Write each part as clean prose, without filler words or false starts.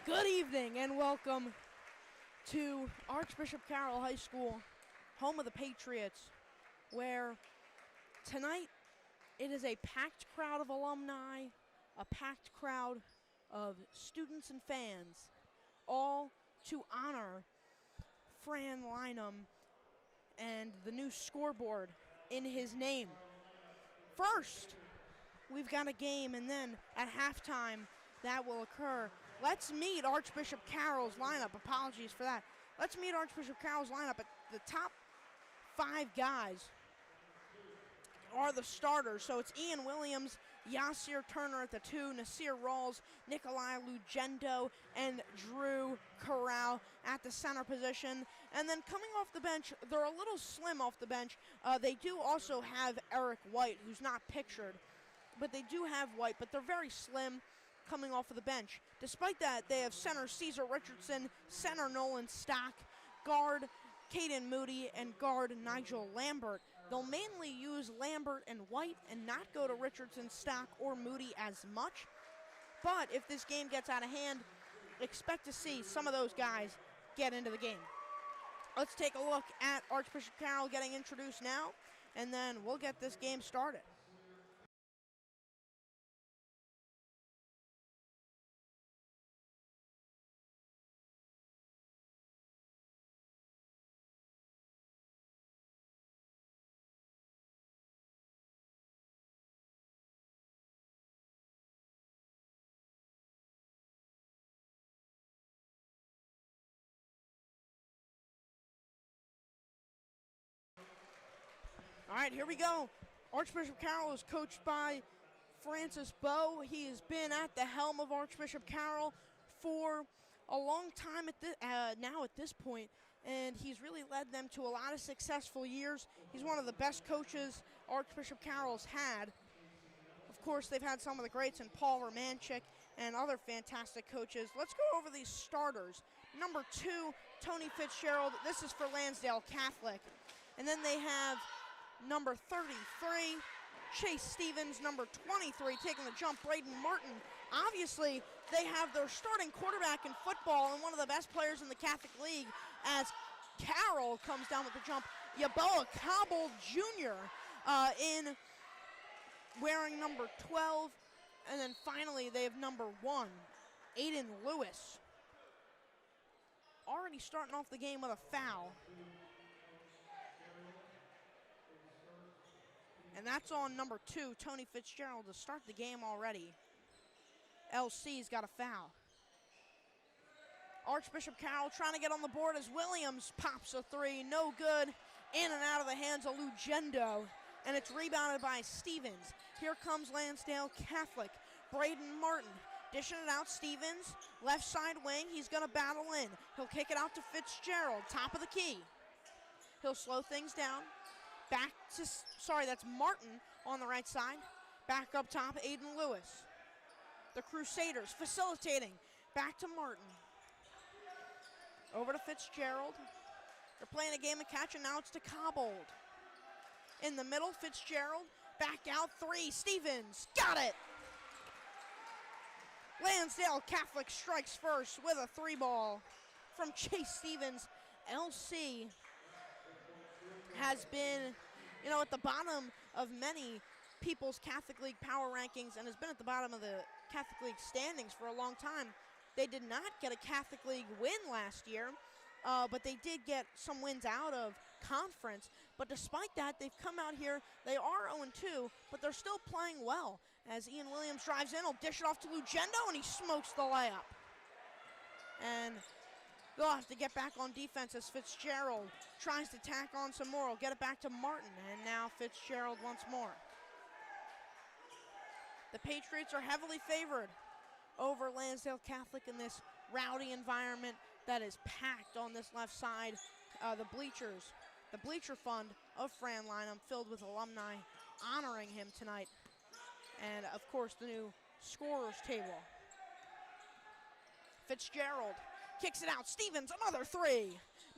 Good evening and welcome to Archbishop Carroll High School, home of the Patriots, where tonight it is a packed crowd of alumni, a packed crowd of students and fans, all to honor Fran Lynham and the new scoreboard in his name. First, we've got a game, and then at halftime that will occur. Let's meet Archbishop Carroll's lineup. Apologies for that. Let's meet Archbishop Carroll's lineup. At the top 5 guys are the starters. So it's Ian Williams, Yasir Turner at the 2, Nasir Rawls, Nikolai Lugendo, and Drew Carroll at the center position. And then coming off the bench, they're a little slim off the bench. They do also have Eric White, who's not pictured, but they do have White, but they're very slim coming off of the bench. Despite that, they have center Caesar Richardson, center Nolan Stock, guard Caden Moody, and guard Nigel Lambert. They'll mainly use Lambert and White and not go to Richardson, Stock, or Moody as much. But if this game gets out of hand, expect to see some of those guys get into the game. Let's take a look at Archbishop Carroll getting introduced now, and then we'll get this game started. All right, here we go. Archbishop Carroll is coached by Francis Bowe. He has been at the helm of Archbishop Carroll for a long time now at this point, and he's really led them to a lot of successful years. He's one of the best coaches Archbishop Carroll's had. Of course, they've had some of the greats in Paul Romanchik and other fantastic coaches. Let's go over these starters. Number 2, Tony Fitzgerald. This is for Lansdale Catholic. And then they have number 33, Chase Stevens. Number 23, taking the jump, Braden Martin. Obviously, they have their starting quarterback in football and one of the best players in the Catholic League as Carroll comes down with the jump. Yaboa Cobble Jr. In wearing number 12. And then finally, they have number 1, Aiden Lewis. Already starting off the game with a foul. And that's on number 2, Tony Fitzgerald, to start the game already. LC's got a foul. Archbishop Carroll trying to get on the board as Williams pops a 3. No good. In and out of the hands of Lugendo. And it's rebounded by Stevens. Here comes Lansdale Catholic. Braden Martin dishing it out. Stevens, left side wing. He's going to battle in. He'll kick it out to Fitzgerald, top of the key. He'll slow things down. Back to, that's Martin on the right side. Back up top, Aiden Lewis. The Crusaders facilitating. Back to Martin. Over to Fitzgerald. They're playing a game of catch, and now it's to Cobbold. In the middle, Fitzgerald. Back out 3. Stevens. Got it! Lansdale Catholic strikes first with a 3 ball from Chase Stevens. LC has been, at the bottom of many people's Catholic League power rankings and has been at the bottom of the Catholic League standings for a long time. They did not get a Catholic League win last year, but they did get some wins out of conference. But despite that, they've come out here. They are 0-2, but they're still playing well. As Ian Williams drives in, he'll dish it off to Lugendo, and he smokes the layup. And they'll have to get back on defense as Fitzgerald tries to tack on some more. He'll get it back to Martin, and now Fitzgerald once more. The Patriots are heavily favored over Lansdale Catholic in this rowdy environment that is packed on this left side. The bleacher fund of Fran Lynham filled with alumni honoring him tonight. And, of course, the new scorer's table. Fitzgerald kicks it out. Stevens, another 3.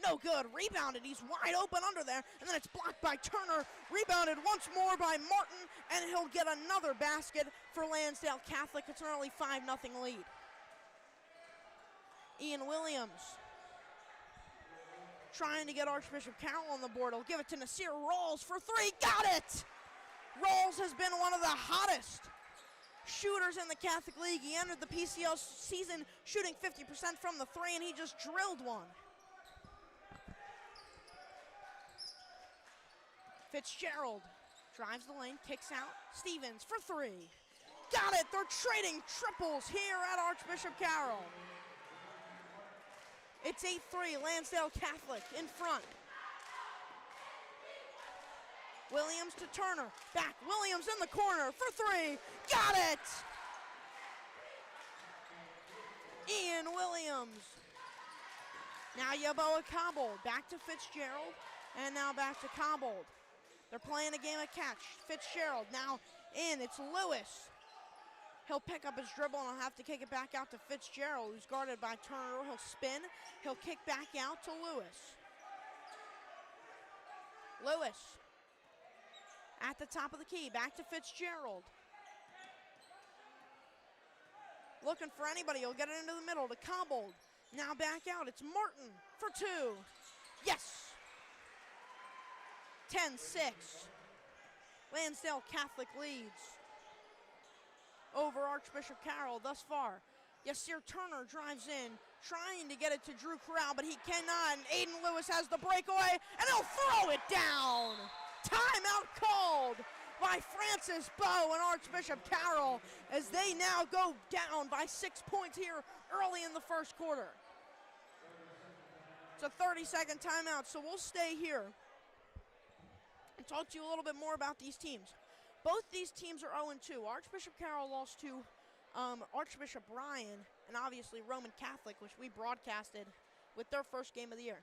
No good. Rebounded. He's wide open under there. And then it's blocked by Turner. Rebounded once more by Martin. And he'll get another basket for Lansdale Catholic. It's an early 5-0 lead. Ian Williams trying to get Archbishop Carroll on the board. He'll give it to Nasir Rawls for three. Got it! Rawls has been one of the hottest shooters in the Catholic League. He entered the PCL season shooting 50% from the three, and he just drilled one. Fitzgerald drives the lane, kicks out. Stevens for three. Got it! They're trading triples here at Archbishop Carroll. It's 8-3, Lansdale Catholic in front. Williams to Turner, back, Williams in the corner for three, got it! Ian Williams. Now Yeboah Cobbold, back to Fitzgerald, and now back to Cobbold. They're playing a game of catch. Fitzgerald now in, it's Lewis. He'll pick up his dribble and he'll have to kick it back out to Fitzgerald, who's guarded by Turner. He'll spin, he'll kick back out to Lewis. Lewis at the top of the key, back to Fitzgerald. Looking for anybody, he'll get it into the middle to Cobbold. Now back out, it's Martin for two. Yes! 10-6. Lansdale Catholic leads over Archbishop Carroll thus far. Yasir Turner drives in, trying to get it to Drew Corral, but he cannot, and Aiden Lewis has the breakaway, and he'll throw it down! Timeout called by Francis Bowe and Archbishop Carroll as they now go down by 6 points here early in the first quarter. It's a 30-second timeout, so we'll stay here and talk to you a little bit more about these teams. Both these teams are 0-2. Archbishop Carroll lost to Archbishop Ryan and obviously Roman Catholic, which we broadcasted with their first game of the year.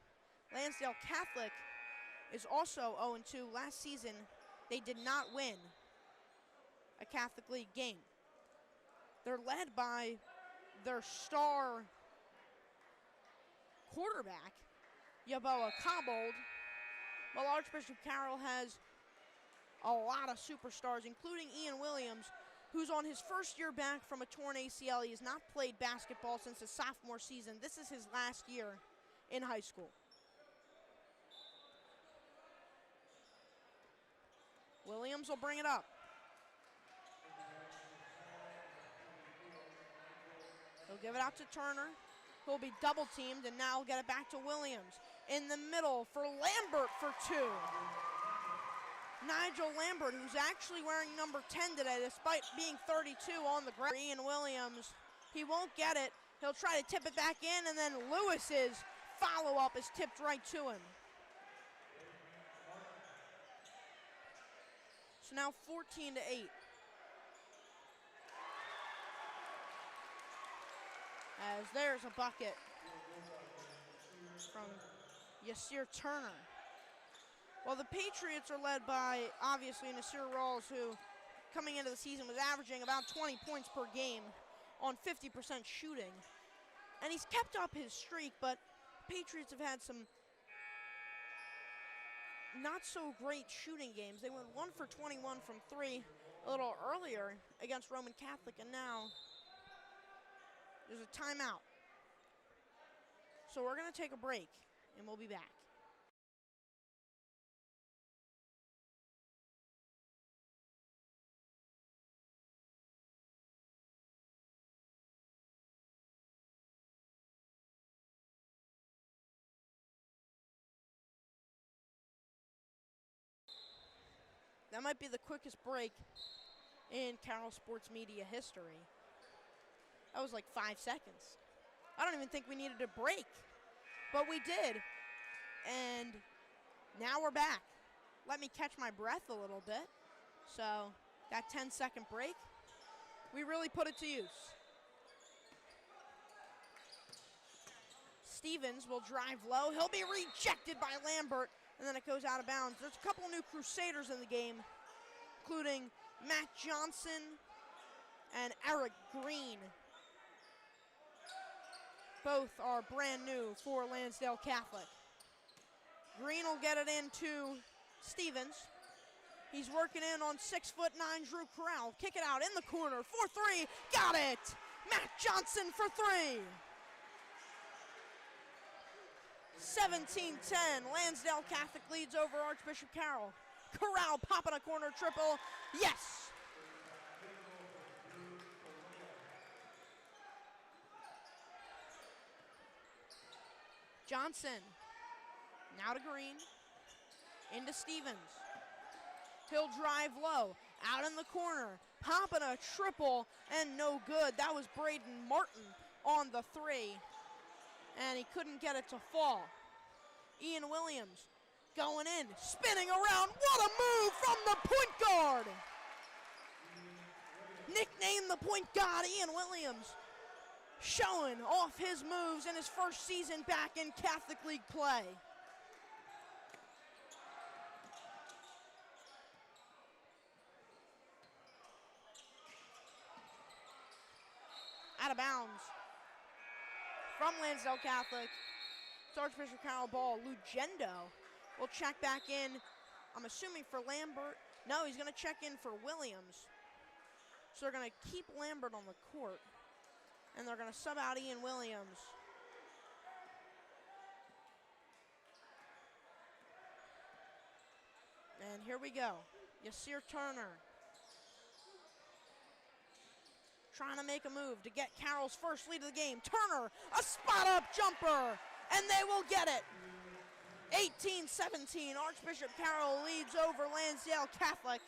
Lansdale Catholic is also 0-2. Last season, they did not win a Catholic League game. They're led by their star quarterback, Yeboah Cobbold, while Archbishop Carroll has a lot of superstars, including Ian Williams, who's on his first year back from a torn ACL. He has not played basketball since his sophomore season. This is his last year in high school. Williams will bring it up. He'll give it out to Turner, who'll be double teamed, and now get it back to Williams. In the middle for Lambert for two. Nigel Lambert, who's actually wearing number 10 today, despite being 32 on the ground. Ian Williams, he won't get it. He'll try to tip it back in, and then Lewis's follow-up is tipped right to him. So now 14-8. As there's a bucket from Yasir Turner. Well, the Patriots are led by, obviously, Nasir Rawls, who, coming into the season, was averaging about 20 points per game on 50% shooting. And he's kept up his streak, but Patriots have had some not-so-great shooting games. They went 1 for 21 from three a little earlier against Roman Catholic, and now there's a timeout. So we're going to take a break, and we'll be back. That might be the quickest break in Carroll sports media history. That was like 5 seconds. I don't even think we needed a break, but we did. And now we're back. Let me catch my breath a little bit. So that 10-second break, we really put it to use. Stevens will drive low. He'll be rejected by Lambert, and then it goes out of bounds. There's a couple new Crusaders in the game, including Matt Johnson and Eric Green. Both are brand new for Lansdale Catholic. Green will get it into Stevens. He's working in on 6'9" Drew Corral. Kick it out in the corner for three. Got it! Matt Johnson for three. 17-10. Lansdale Catholic leads over Archbishop Carroll. Corral popping a corner triple. Yes. Johnson. Now to Green. Into Stevens. He'll drive low. Out in the corner. Popping a triple and no good. That was Braden Martin on the three. And he couldn't get it to fall. Ian Williams going in, spinning around. What a move from the point guard. Nicknamed the point guard, Ian Williams, showing off his moves in his first season back in Catholic League play. Out of bounds from Lansdale Catholic. It's Archbishop Carroll ball. Lugendo will check back in, I'm assuming for Lambert. No, he's going to check in for Williams. So they're going to keep Lambert on the court, and they're going to sub out Ian Williams. And here we go. Yasir Turner trying to make a move to get Carroll's first lead of the game. Turner, a spot-up jumper, and they will get it. 18-17, Archbishop Carroll leads over Lansdale Catholic.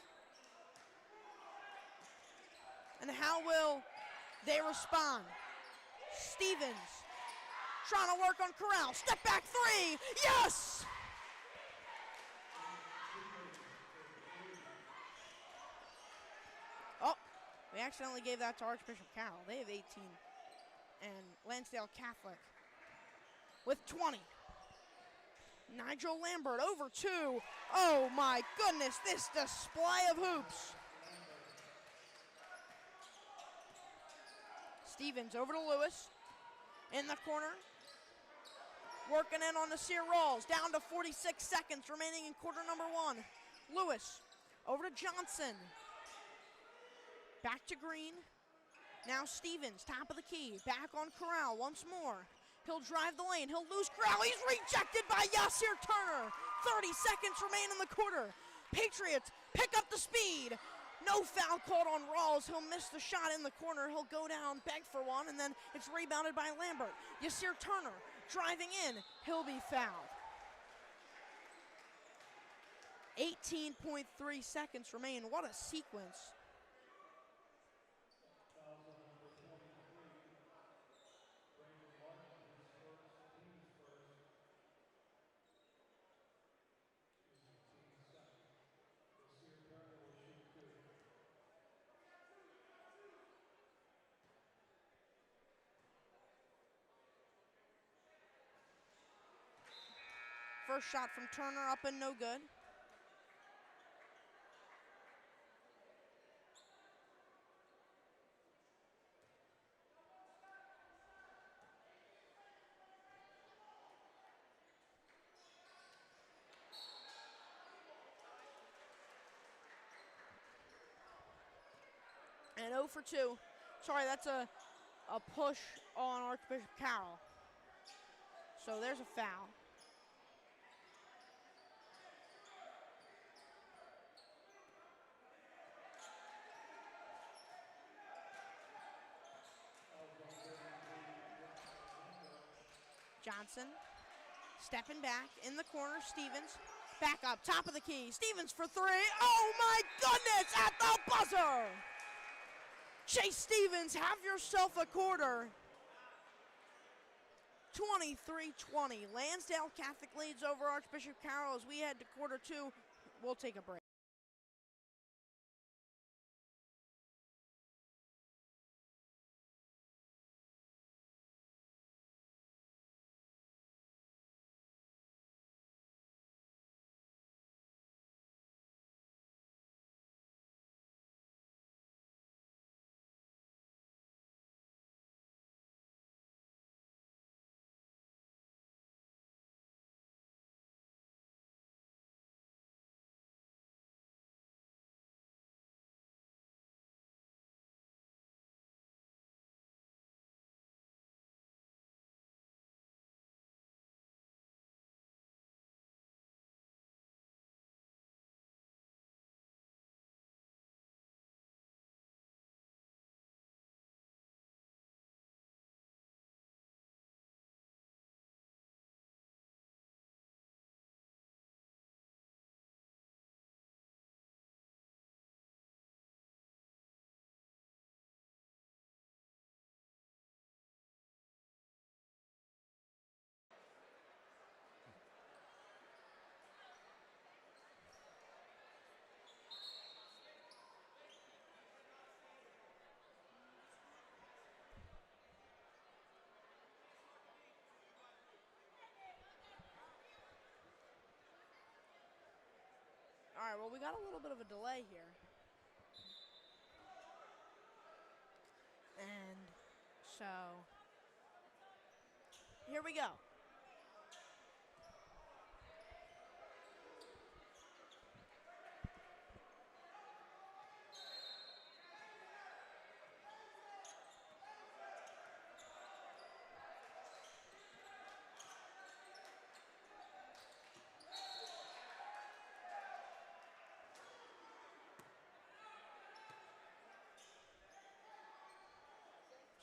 And how will they respond? Stevens trying to work on Corral. Step back three, yes! Oh, we accidentally gave that to Archbishop Carroll. They have 18. And Lansdale Catholic with 20. Nigel Lambert over two. Oh my goodness, this display of hoops. Stevens over to Lewis. In the corner. Working in on the Sear Rawls. Down to 46 seconds remaining in quarter number one. Lewis over to Johnson. Back to Green. Now Stevens, top of the key. Back on Corral once more. He'll drive the lane. He'll lose Corral. He's rejected by Yasir Turner. 30 seconds remain in the quarter. Patriots pick up the speed. No foul called on Rawls. He'll miss the shot in the corner. He'll go down, beg for one, and then it's rebounded by Lambert. Yasir Turner driving in. He'll be fouled. 18.3 seconds remain. What a sequence. First shot from Turner up and no good. And 0 for 2. Sorry, that's a push on Archbishop Carroll. So there's a foul. Johnson stepping back in the corner. Stevens back up, top of the key. Stevens for three. Oh my goodness, at the buzzer. Chase Stevens, have yourself a quarter. 23-20. Lansdale Catholic leads over Archbishop Carroll as we head to quarter two. We'll take a break. right, well, we got a little bit of a delay here. And so, here we go.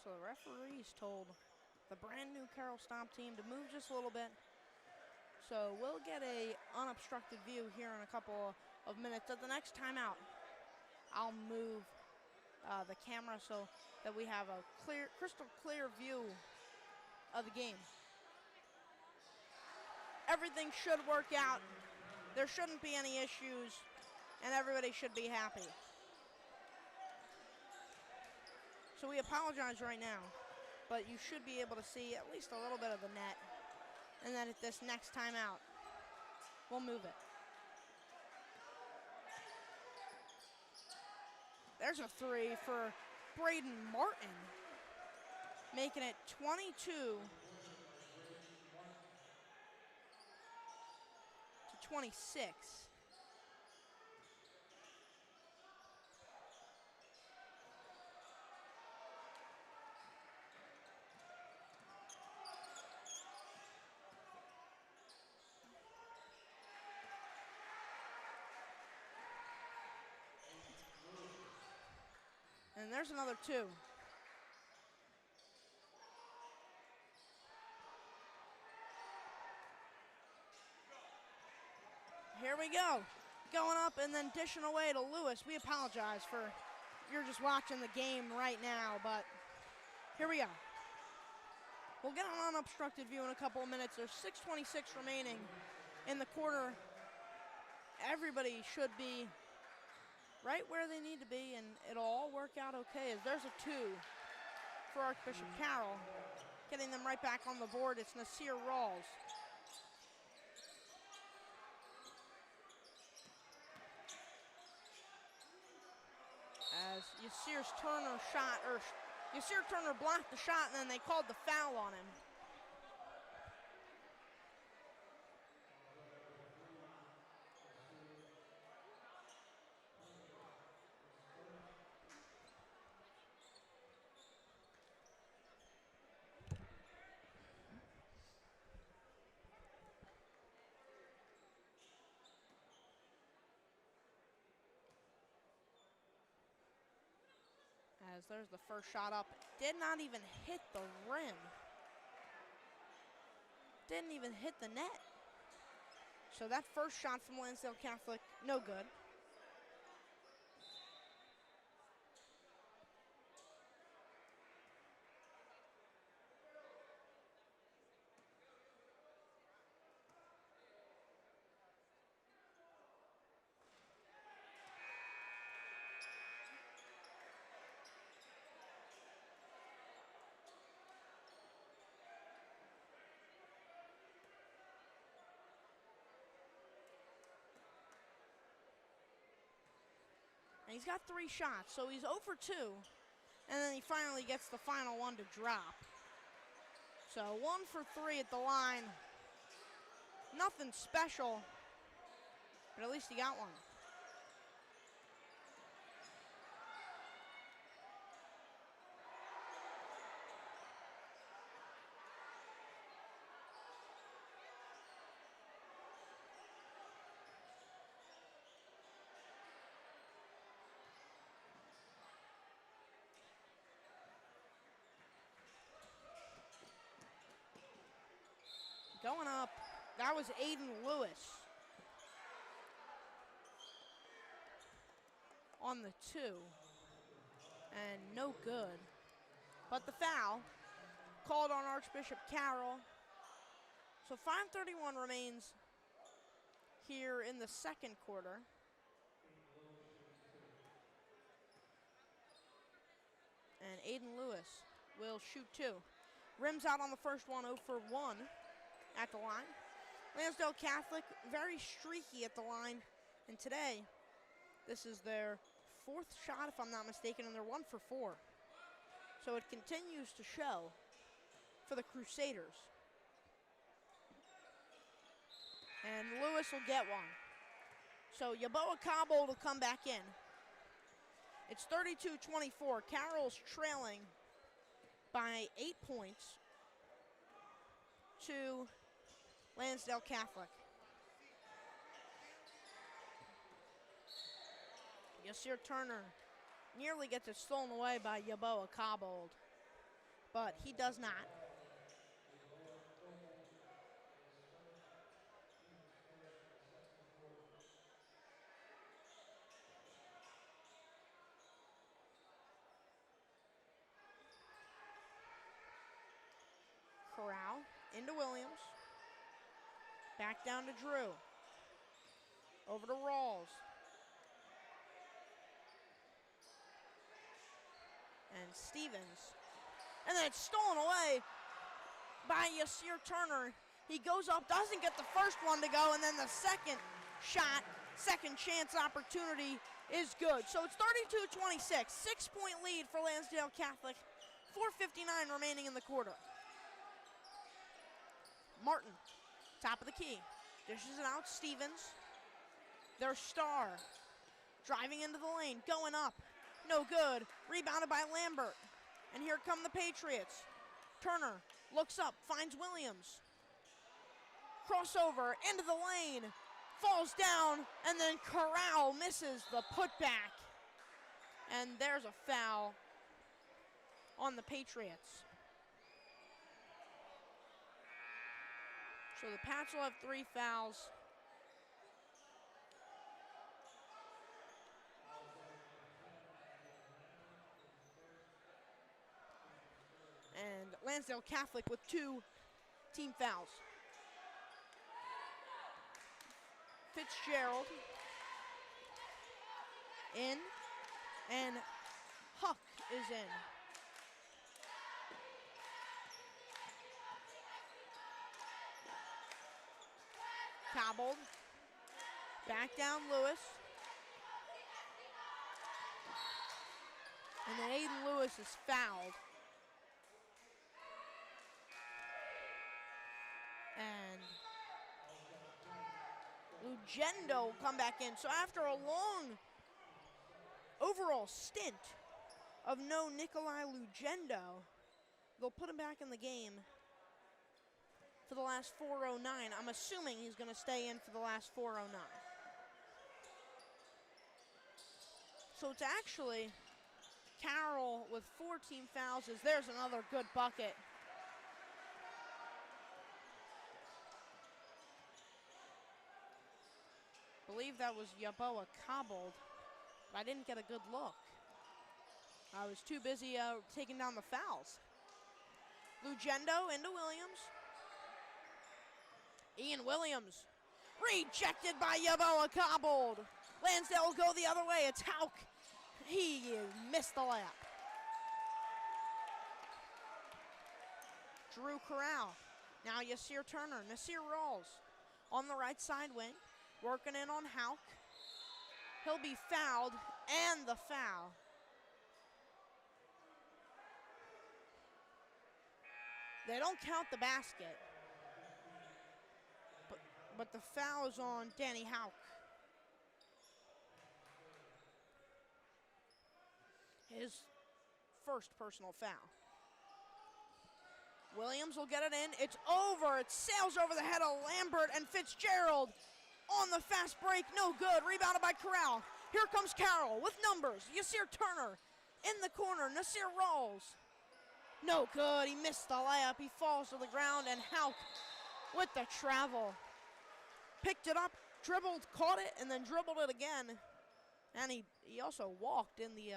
So the referees told the brand new Carroll Stomp team to move just a little bit. So we'll get a unobstructed view here in a couple of minutes. At the next timeout, I'll move the camera so that we have a crystal clear view of the game. Everything should work out. There shouldn't be any issues, and everybody should be happy. So we apologize right now, but you should be able to see at least a little bit of the net. And then at this next timeout, we'll move it. There's a three for Braden Martin, making it 22 to 26. And there's another two. Here we go. Going up and then dishing away to Lewis. We apologize for you're just watching the game right now, but here we go. We'll get an unobstructed view in a couple of minutes. There's 6:26 remaining in the quarter. Everybody should be right where they need to be, and it'll all work out okay. As there's a two for Archbishop Carroll. Getting them right back on the board, it's Nasir Rawls. As Yasir Turner blocked the shot, and then they called the foul on him. As there's the first shot up. Did not even hit the rim. Didn't even hit the net. So that first shot from Lansdale Catholic, no good. And he's got 3 shots, so he's 0 for 2. And then he finally gets the final one to drop. So 1 for 3 at the line. Nothing special, but at least he got one. Going up, that was Aiden Lewis on the 2, and no good. But the foul called on Archbishop Carroll. So 5:31 remains here in the second quarter. And Aiden Lewis will shoot 2. Rims out on the first one, 0 for 1. At the line. Lansdale Catholic, very streaky at the line. And today, this is their 4th shot, if I'm not mistaken, and they're 1 for 4. So it continues to show for the Crusaders. And Lewis will get one. So Yeboah Cobbold will come back in. It's 32-24. Carroll's trailing by 8 points to Lansdale Catholic. Yasir Turner nearly gets it stolen away by Yeboah Cobbold, but he does not. Corral into Williams. Back down to Drew. Over to Rawls. And Stevens. And then it's stolen away by Yasir Turner. He goes up, doesn't get the first one to go, and then the second shot, second chance opportunity is good. So it's 32-26, 6-point lead for Lansdale Catholic, 4:59 remaining in the quarter. Martin, top of the key, dishes it out. Stevens, their star, driving into the lane, going up, no good, rebounded by Lambert. And here come the Patriots. Turner looks up, finds Williams. Crossover into the lane, falls down, and then Carroll misses the putback. And there's a foul on the Patriots. So the Pats will have 3 fouls. And Lansdale Catholic with 2 team fouls. Fitzgerald in, and Huck is in. Cobbold, back down Lewis. And then Aiden Lewis is fouled. And Lugendo will come back in. So after a long overall stint of no Nikolai Lugendo, they'll put him back in the game for the last 4:09. I'm assuming he's going to stay in for the last 4:09. So it's actually Carroll with 4 team fouls. There's another good bucket. I believe that was Yeboah Cobbold, but I didn't get a good look. I was too busy taking down the fouls. Lugendo into Williams. Ian Williams rejected by Yeboah Cobbold. Lansdale will go the other way. It's Hauk. He missed the layup. Drew Corral. Now Yasir Turner. Nasir Rawls on the right side wing. Working in on Hauk. He'll be fouled, and the foul. They don't count the basket, but the foul is on Danny Hauk. His first personal foul. Williams will get it in. It's over. It sails over the head of Lambert and Fitzgerald. On the fast break, no good. Rebounded by Corral. Here comes Carroll with numbers. Yasir Turner in the corner. Nasir Rawls. No good. He missed the layup. He falls to the ground, and Hauk with the travel. Picked it up, dribbled, caught it, and then dribbled it again. And he also walked in the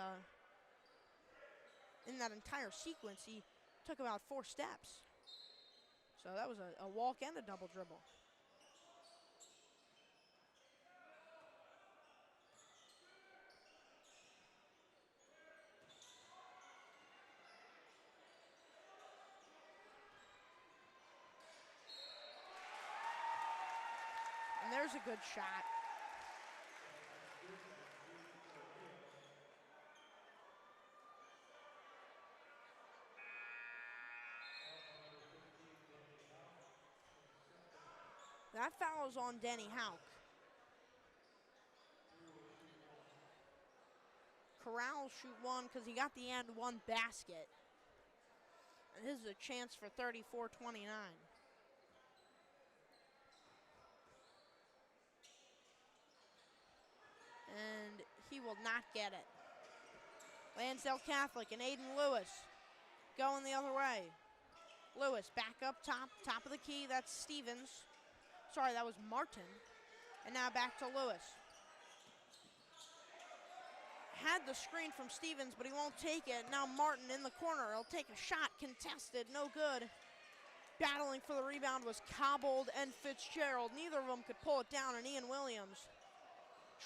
in that entire sequence. He took about 4 steps. So that was a walk and a double dribble. And there's a good shot. That foul is on Denny Hauk. Carroll shoot one because he got the and one basket. And this is a chance for 34-29. And he will not get it. Lansdale Catholic and Aiden Lewis going the other way. Lewis back up top of the key. That's Stevens. Sorry, that was Martin. And now back to Lewis. Had the screen from Stevens, but he won't take it. Now Martin in the corner. He'll take a shot, contested, no good. Battling for the rebound was Cobbold and Fitzgerald. Neither of them could pull it down, and Ian Williams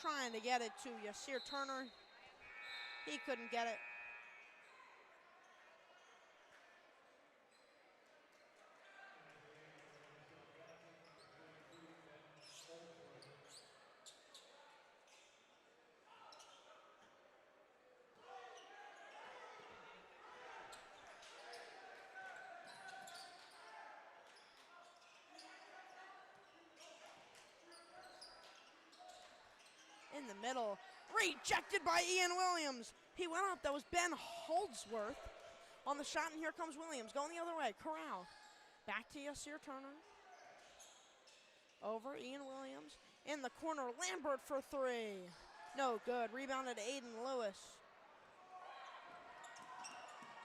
trying to get it to Yasir Turner. He couldn't get it. In the middle, rejected by Ian Williams. He went up, that was Ben Holdsworth on the shot, and here comes Williams, going the other way. Corral, back to Yasir Turner. Over Ian Williams, in the corner, Lambert for three. No good, rebounded Aiden Lewis.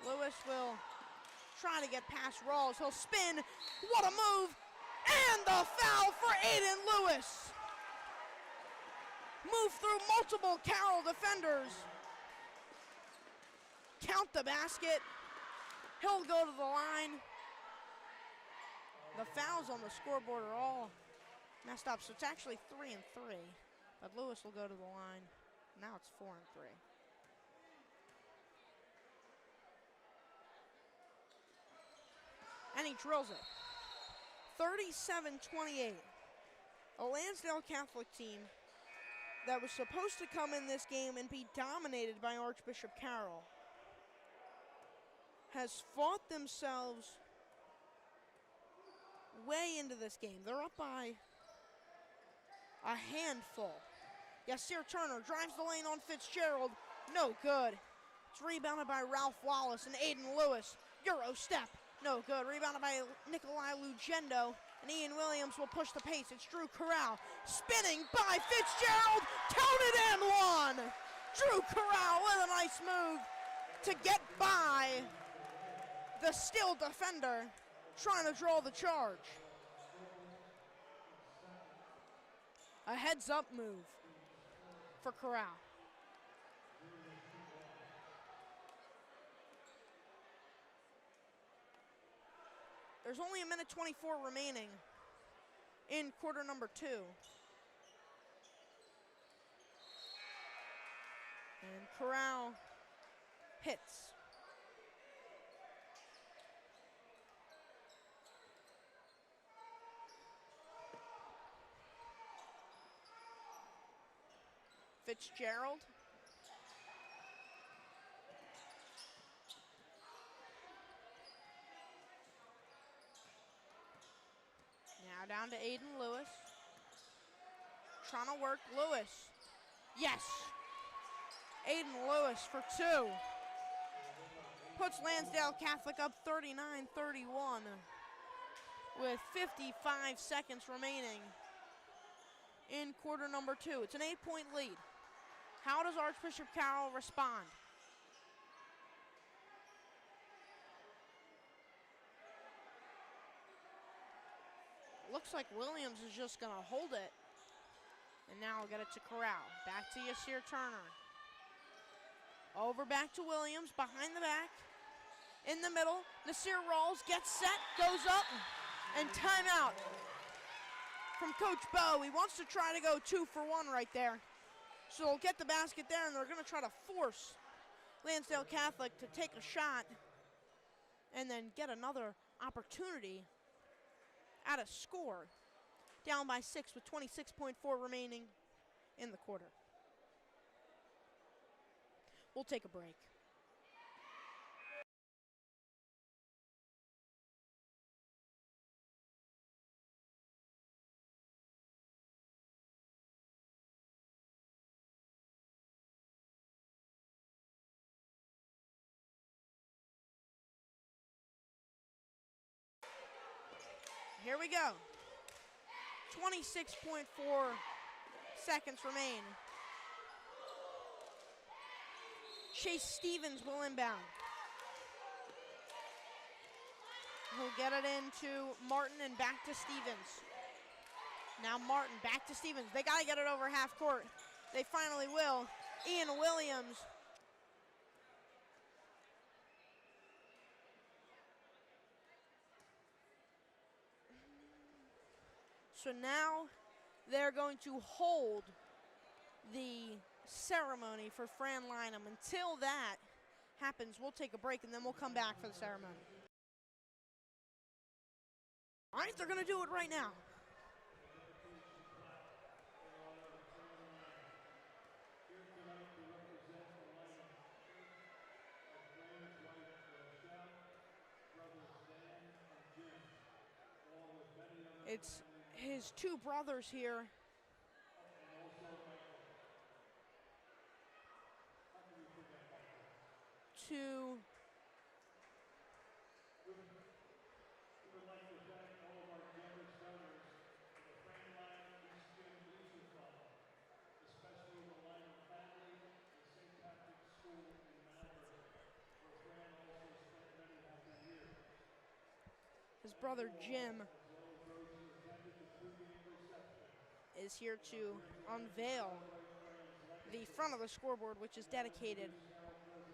Lewis will try to get past Rawls, he'll spin, what a move, and the foul for Aiden Lewis. Move through multiple Carroll defenders. Count the basket. He'll go to the line. The fouls on the scoreboard are all messed up, so it's actually 3 and 3. But Lewis will go to the line. Now it's 4 and 3. And he drills it. 37-28. A Lansdale Catholic team that was supposed to come in this game and be dominated by Archbishop Carroll has fought themselves way into this game. They're up by a handful. Yasir Turner drives the lane on Fitzgerald. No good. It's rebounded by Ralph Wallace and Aiden Lewis. Euro step. No good. Rebounded by Nikolai Lugendo. And Ian Williams will push the pace. It's Drew Corral. Spinning by Fitzgerald. Counted and one. Drew Corral with a nice move to get by the still defender trying to draw the charge. A heads-up move for Corral. There's only 1:24 remaining in quarter number 2. And Corral hits. Fitzgerald. Now down to Aiden Lewis. Trying to work Lewis. Yes. Aiden Lewis for 2. Puts Lansdale Catholic up 39-31 with 55 seconds remaining in quarter number 2. It's an 8-point lead. How does Archbishop Carroll respond? Looks like Williams is just going to hold it. And now we'll get it to Corral. Back to Yasir Turner. Over back to Williams, behind the back. In the middle, Nasir Rawls gets set, goes up, and timeout from Coach Bowe. He wants to try to go 2 for 1 right there. So they'll get the basket there, and they're going to try to force Lansdale Catholic to take a shot and then get another opportunity at a score. Down by 6 with 26.4 remaining in the quarter. We'll take a break. Here we go. 26.4 seconds remain. Chase Stevens will inbound. He'll get it into Martin and back to Stevens. Now Martin back to Stevens. They got to get it over half court. They finally will. Ian Williams. So now they're going to hold the ceremony for Fran Lynham. Until that happens, we'll take a break and then we'll come back for the ceremony. All right, they're going to do it right now. It's his two brothers here. To his brother Jim is here to unveil the front of the scoreboard, which is dedicated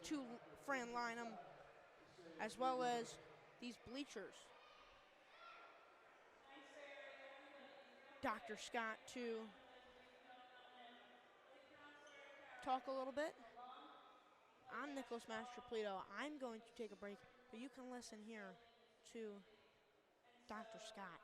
to Fran Lynham, as well as these bleachers. Dr. Scott to talk a little bit. I'm Nicholas Mastripolito. I'm going to take a break, but you can listen here to Dr. Scott.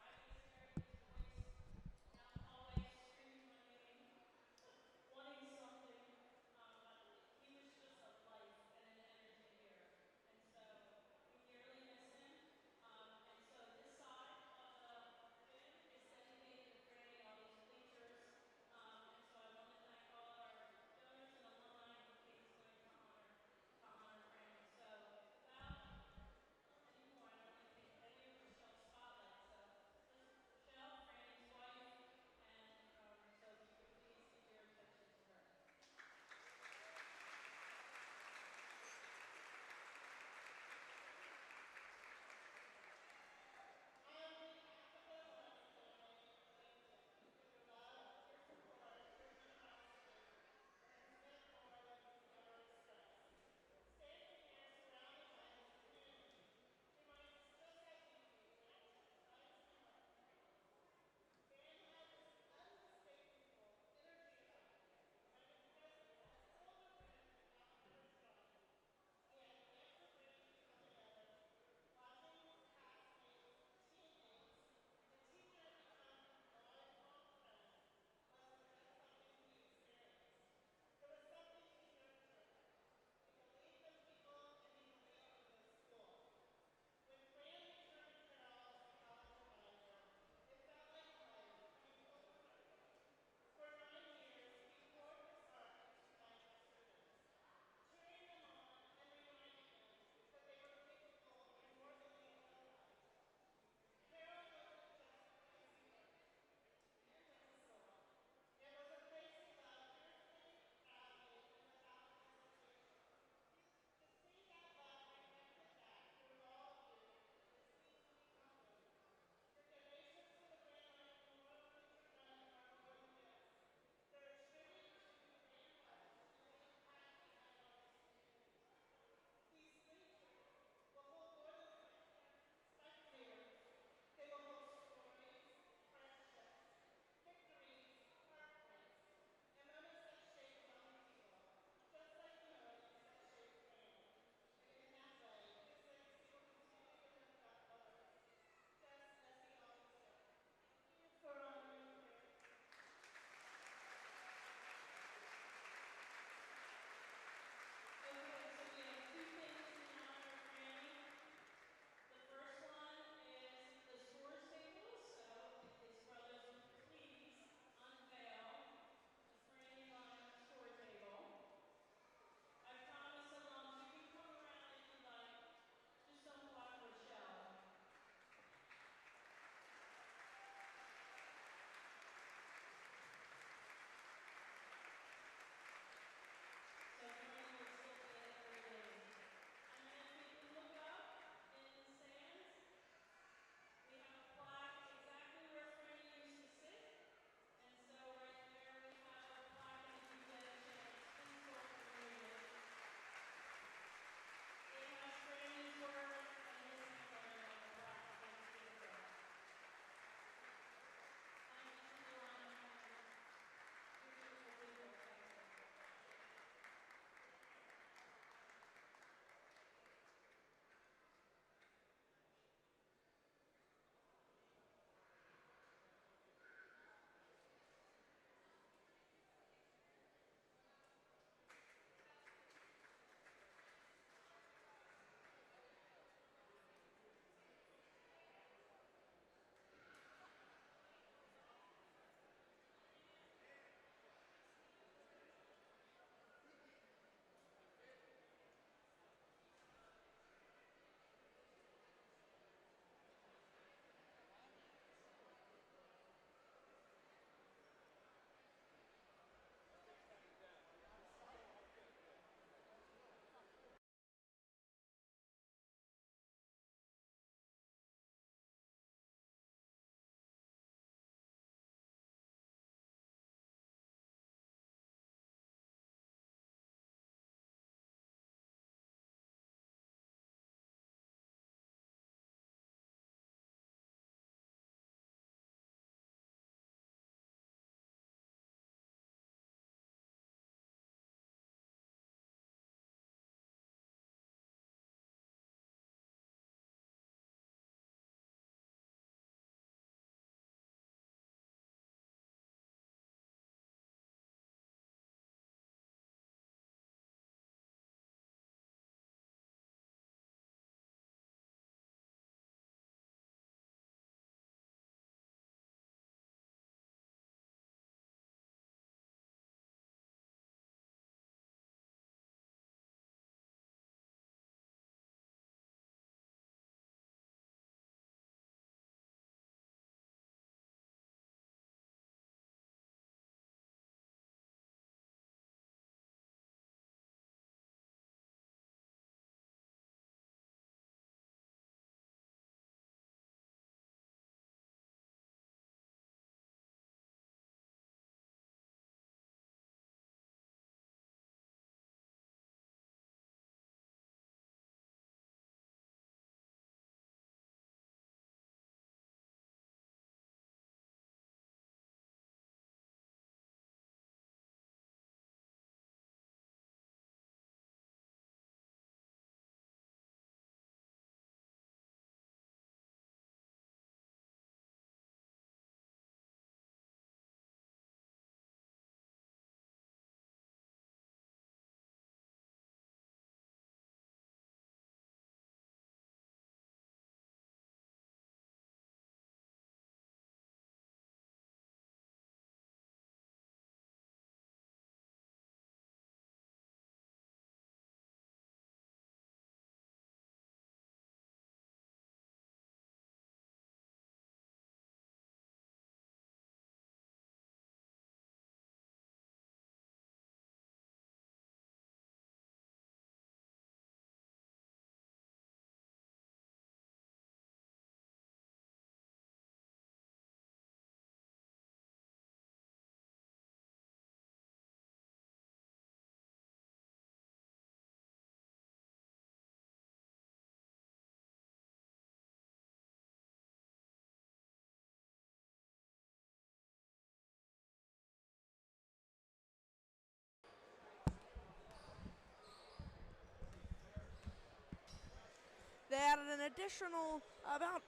additional about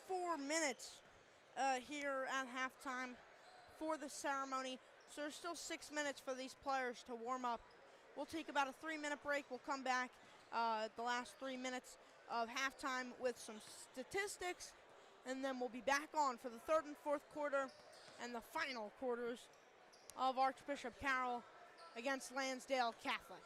4 minutes here at halftime for the ceremony. So there's still 6 minutes for these players to warm up. We'll take about a 3-minute break. We'll come back the last 3 minutes of halftime with some statistics, and then we'll be back on for the third and fourth quarter and the final quarters of Archbishop Carroll against Lansdale Catholic.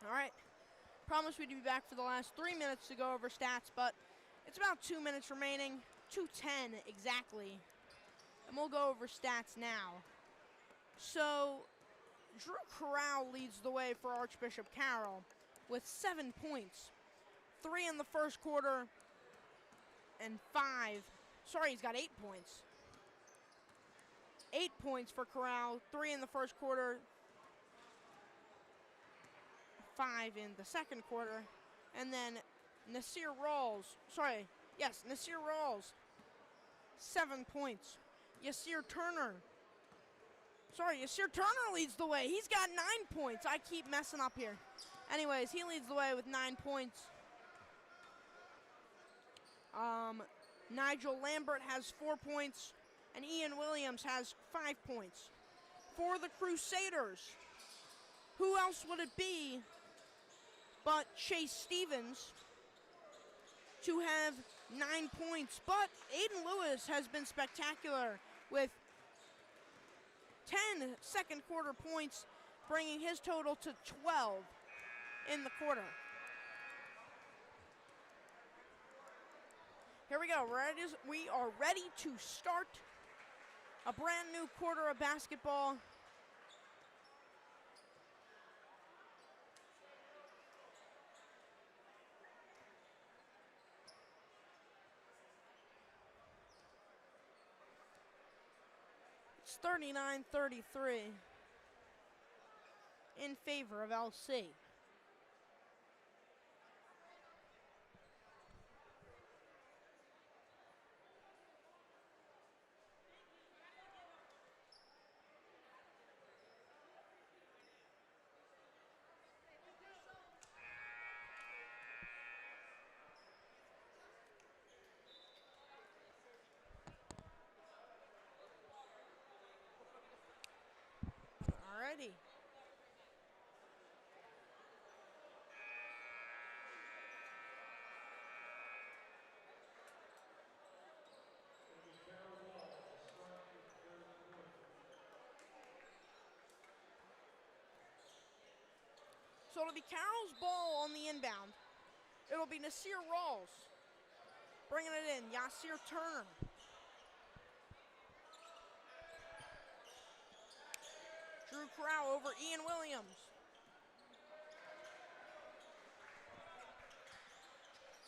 All right. Promised we'd be back for the last 3 minutes to go over stats, but it's about 2 minutes remaining, 2:10 exactly. And we'll go over stats now. So, Drew Carroll leads the way for Archbishop Carroll with 7 points. 3 in the first quarter and 5. Sorry, he's got 8 points. 8 points for Carroll, 3 in the first quarter, 5 in the second quarter. And then Nasir Rawls, 7 points. Yasir Turner leads the way. He's got 9 points. I keep messing up here. Anyways, he leads the way with 9 points. Nigel Lambert has 4 points, and Ian Williams has 5 points. For the Crusaders, who else would it be but Chase Stevens? to have 9 points, but Aiden Lewis has been spectacular with 10 second quarter points, bringing his total to 12 in the quarter. Here we go. We are ready to start a brand new quarter of basketball. It's 39-33 in favor of LC. Alrighty. So it'll be Carroll's ball on the inbound. It'll be Nasir Rawls bringing it in. Yasir Turner. Drew Corral over Ian Williams.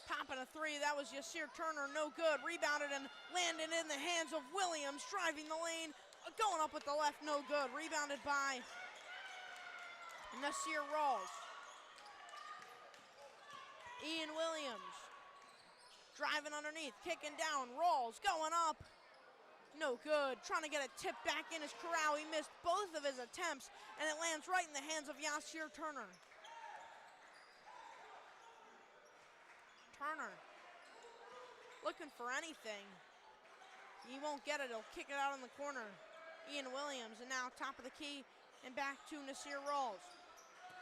Popping a three, that was Yasir Turner, no good. Rebounded and landed in the hands of Williams, driving the lane, going up with the left, no good. Rebounded by Nasir Rawls. Ian Williams driving underneath, kicking down. Rawls going up. No good. Trying to get a tip back in his Corral. He missed both of his attempts, and it lands right in the hands of Yasir Turner. Turner looking for anything. He won't get it. He'll kick it out in the corner. Ian Williams, and now top of the key and back to Nasir Rawls.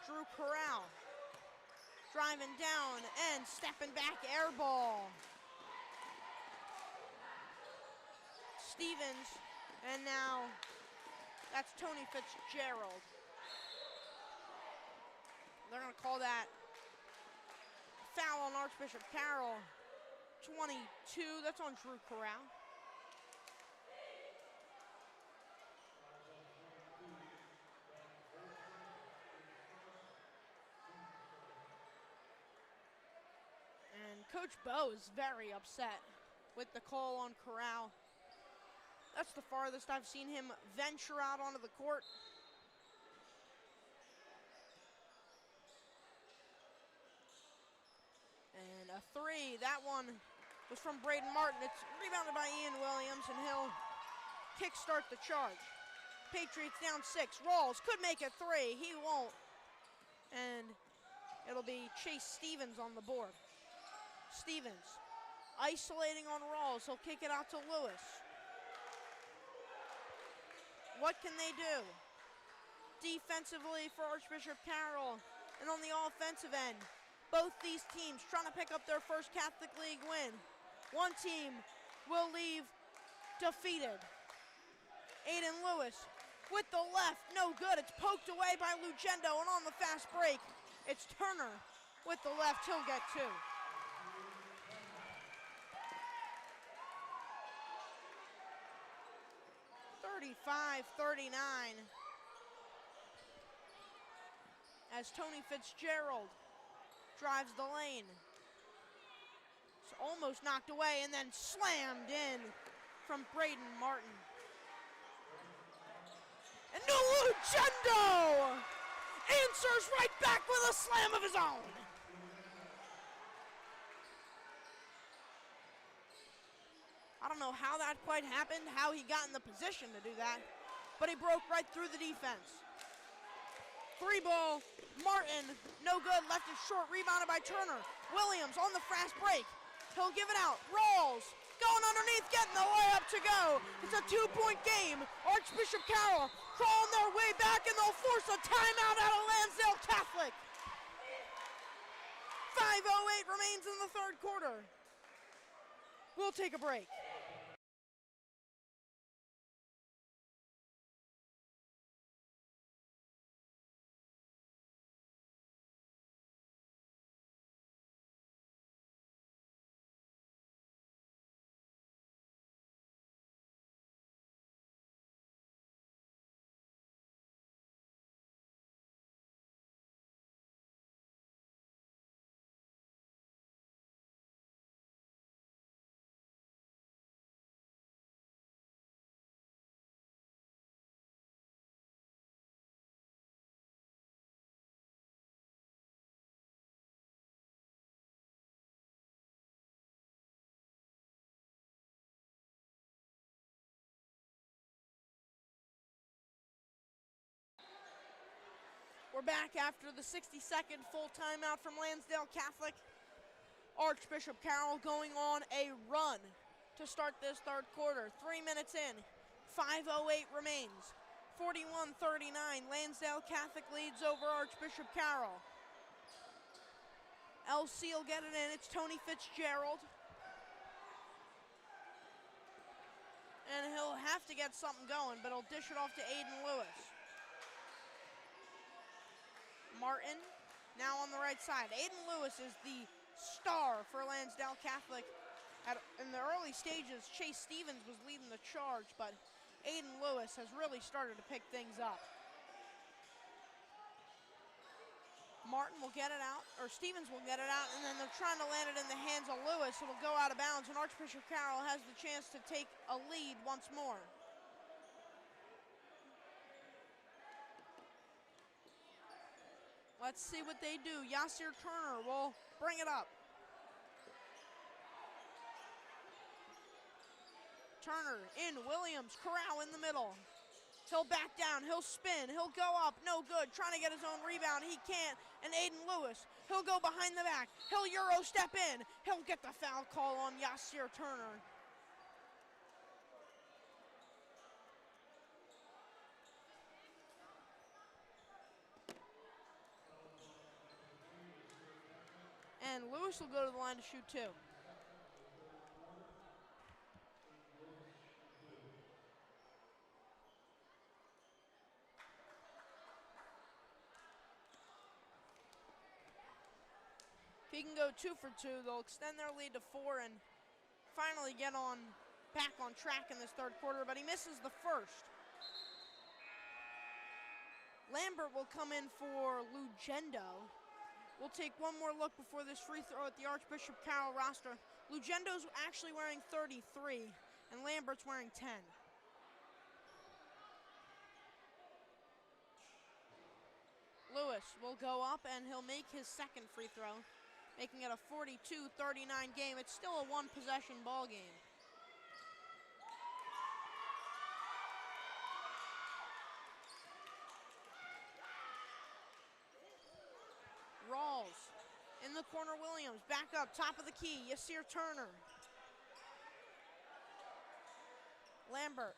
Drew Corral driving down and stepping back, air ball. Stevens, and now that's Tony Fitzgerald. They're going to call that foul on Archbishop Carroll. 22, that's on Drew Corral. And Coach Bo is very upset with the call on Corral. That's the farthest I've seen him venture out onto the court. And a three, that one was from Braden Martin. It's rebounded by Ian Williams, and he'll kickstart the charge. Patriots down 6. Rawls could make it three. He won't. And it'll be Chase Stevens on the board. Stevens isolating on Rawls. He'll kick it out to Lewis. What can they do? Defensively for Archbishop Carroll, and on the offensive end, both these teams trying to pick up their first Catholic League win. One team will leave defeated. Aiden Lewis with the left, no good. It's poked away by Lugendo, and on the fast break, it's Turner with the left. He'll get two. (35-39) as Tony Fitzgerald drives the lane. It's almost knocked away and then slammed in from Braden Martin. And Lugendo answers right back with a slam of his own. I don't know how that quite happened, how he got in the position to do that, but he broke right through the defense. Three ball, Martin, no good, left it short, rebounded by Turner. Williams on the fast break, he'll give it out. Rawls going underneath, getting the layup to go. It's a 2-point game. Archbishop Carroll crawling their way back, and they'll force a timeout out of Lansdale Catholic. 5:08 remains in the third quarter. We'll take a break. We're back after the 60-second full timeout from Lansdale Catholic. Archbishop Carroll going on a run to start this third quarter. 3 minutes in, 5:08 remains. 41-39, Lansdale Catholic leads over Archbishop Carroll. LC will get it in, it's Tony Fitzgerald. And he'll have to get something going, but he'll dish it off to Aiden Lewis. Martin, now on the right side. Aiden Lewis is the star for Lansdale Catholic. In the early stages, Chase Stevens was leading the charge, but Aiden Lewis has really started to pick things up. Martin will get it out, or Stevens will get it out, and then they're trying to land it in the hands of Lewis. It'll go out of bounds, and Archbishop Carroll has the chance to take a lead once more. Let's see what they do. Yasir Turner will bring it up. Turner in, Williams, Corral in the middle. He'll back down, he'll spin, he'll go up, no good. Trying to get his own rebound, he can't. And Aiden Lewis, he'll go behind the back. He'll Euro step in. He'll get the foul call on Yasir Turner. And Lewis will go to the line to shoot two. If he can go 2 for 2, they'll extend their lead to 4 and finally get back on track in this third quarter, but he misses the first. Lambert will come in for Lugendo. We'll take one more look before this free throw at the Archbishop Carroll roster. Lugendo's actually wearing 33, and Lambert's wearing 10. Lewis will go up, and he'll make his second free throw, making it a 42-39 game. It's still a one-possession ball game. Rawls in the corner, Williams, back up, top of the key, Yasir Turner. Lambert,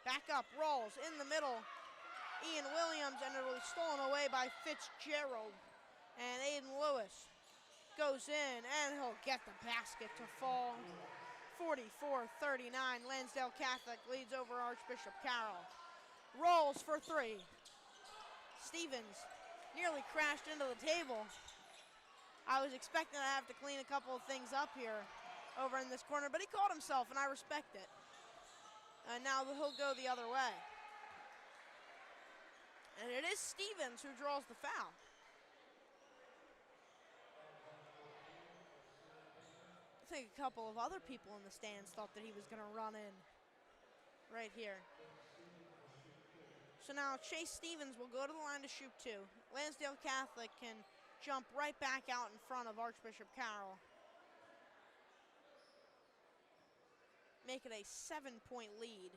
back up, Rawls in the middle, Ian Williams, and it was stolen away by Fitzgerald. And Aiden Lewis goes in, and he'll get the basket to fall. 44-39, Lansdale Catholic leads over Archbishop Carroll. Rolls for 3. Stevens nearly crashed into the table. I was expecting to have to clean a couple of things up here over in this corner, but he caught himself, and I respect it. And now he'll go the other way. And it is Stevens who draws the foul. I think a couple of other people in the stands thought that he was going to run in right here. So now Chase Stevens will go to the line to shoot 2. Lansdale Catholic can jump right back out in front of Archbishop Carroll. Make it a 7-point lead.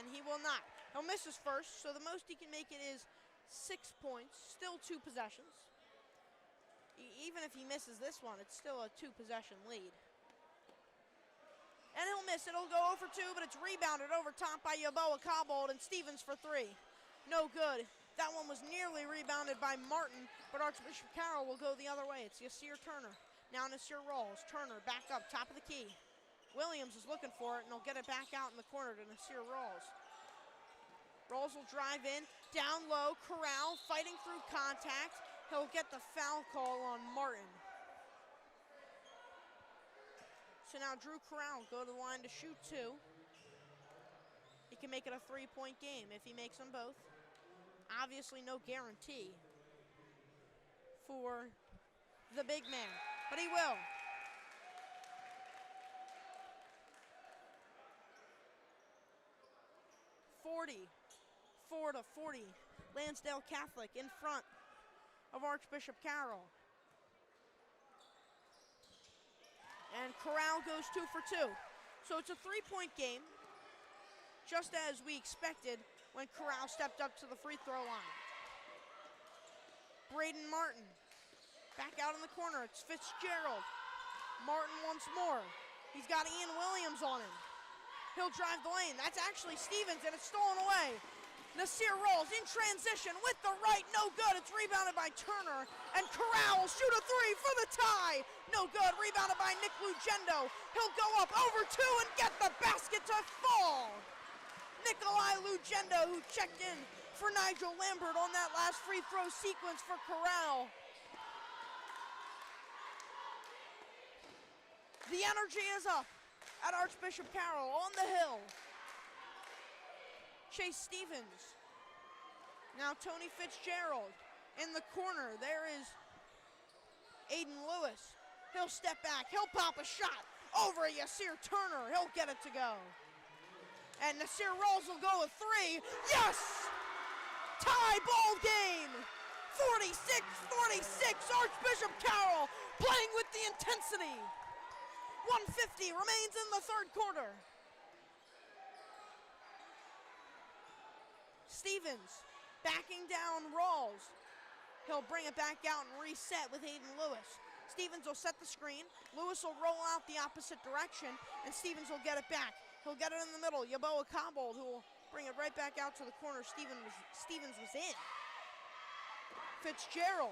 And he will not. He'll miss his first, so the most he can make it is 6 points, still 2 possessions. Even if he misses this one, it's still a 2-possession lead. And he'll miss it. It'll go over 2, but it's rebounded over top by Yaboa Cobbold, and Stevens for 3. No good. That one was nearly rebounded by Martin, but Archbishop Carroll will go the other way. It's Yasir Turner. Now Nasir rolls. Turner back up, top of the key. Williams is looking for it, and he'll get it back out in the corner to Nasir Rolls. Rolls will drive in, down low. Carroll fighting through contact. He'll get the foul call on Martin. So now Drew Carroll will go to the line to shoot 2. He can make it a 3-point game if he makes them both. Obviously no guarantee for the big man, but he will. Four to 40. Lansdale Catholic in front of Archbishop Carroll. And Carroll goes 2 for 2. So it's a 3-point game, just as we expected when Carroll stepped up to the free throw line. Braden Martin back out in the corner. It's Fitzgerald. Martin once more. He's got Ian Williams on him. He'll drive the lane. That's actually Stevens, and it's stolen away. Nasir rolls in transition with the right. No good. It's rebounded by Turner. And Carroll will shoot a 3 for the tie. No good. Rebounded by Nick Lugendo. He'll go up over 2 and get the basket to fall. Nikolai Lugendo, who checked in for Nigel Lambert on that last free throw sequence for Carroll. The energy is up at Archbishop Carroll on the hill. Chase Stevens. Now Tony Fitzgerald in the corner. There is Aiden Lewis. He'll step back. He'll pop a shot over Yasir Turner. He'll get it to go. And Nasir Rolls will go with 3. Yes! Tie ball game. 46-46. Archbishop Carroll playing with the intensity. 1:50 remains in the third quarter. Stevens backing down Rawls. He'll bring it back out and reset with Aiden Lewis. Stevens will set the screen. Lewis will roll out the opposite direction, and Stevens will get it back. He'll get it in the middle. Yaboa Cobbold, who will bring it right back out to the corner. Stevens was in. Fitzgerald.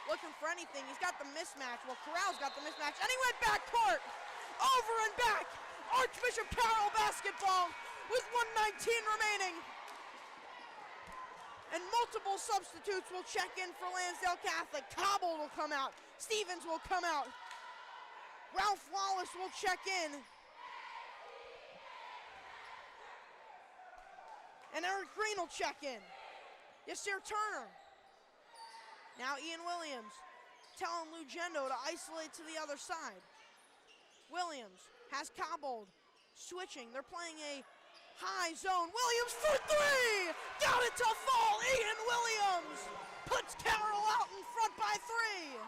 Looking for anything. He's got the mismatch. Well, Carroll's got the mismatch, and he went back court. Over and back. Archbishop Carroll basketball with 1:19 remaining. And multiple substitutes will check in for Lansdale Catholic. Cobbold will come out. Stevens will come out. Ralph Wallace will check in. And Eric Green will check in. Yasir Turner. Now Ian Williams telling Lugendo to isolate to the other side. Williams has Cobbold switching. They're playing a high zone. Williams for 3! Got it to fall. Ian Williams puts Carroll out in front by 3.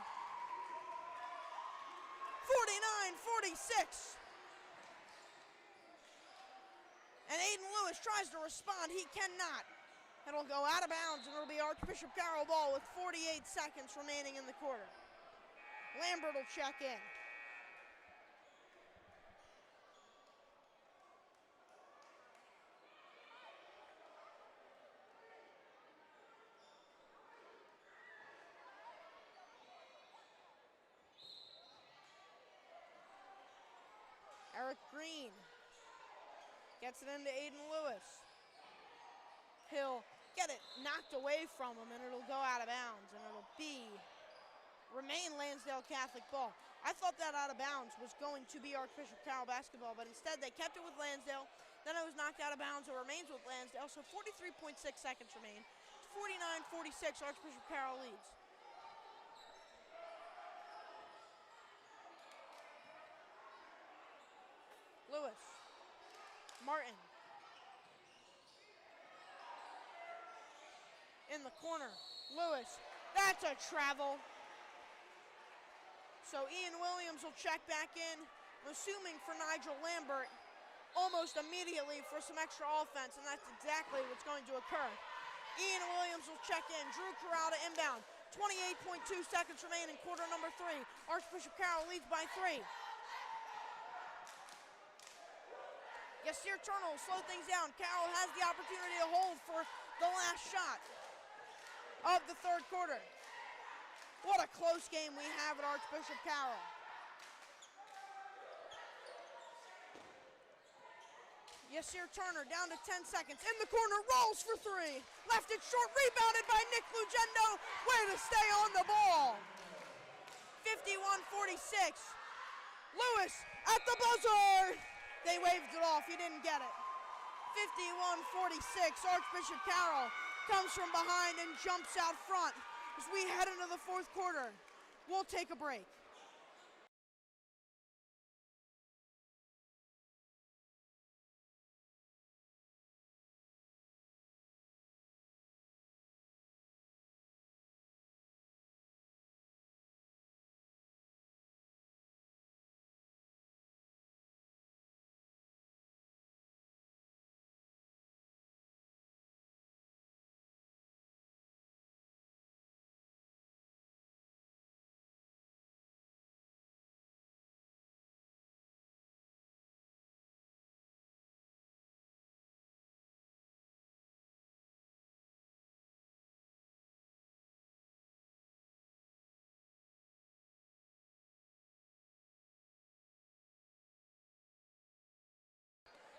49-46. And Aiden Lewis tries to respond. He cannot. It'll go out of bounds, and it'll be Archbishop Carroll ball with 48 seconds remaining in the quarter. Lambert will check in. Eric Green gets it into Aiden Lewis. He'll get it knocked away from him, and it'll go out of bounds, and it'll remain Lansdale Catholic ball. I thought that out of bounds was going to be Archbishop Carroll basketball, but instead they kept it with Lansdale. Then it was knocked out of bounds. It remains with Lansdale, so 43.6 seconds remain. 49-46, Archbishop Carroll leads. Lewis. Martin. In the corner. Lewis. That's a travel. So Ian Williams will check back in, assuming for Nigel Lambert almost immediately for some extra offense, and that's exactly what's going to occur. Ian Williams will check in. Drew Carroll to inbound. 28.2 seconds remain in quarter number 3. Archbishop Carroll leads by 3. Yasir Turner will slow things down. Carroll has the opportunity to hold for the last shot of the third quarter. What a close game we have at Archbishop Carroll. Yasir Turner down to 10 seconds. In the corner, rolls for three. Left it short, rebounded by Nick Lugendo. Way to stay on the ball. 51-46. Lewis at the buzzer. They waved it off, he didn't get it. 51-46, Archbishop Carroll comes from behind and jumps out front as we head into the fourth quarter. We'll take a break.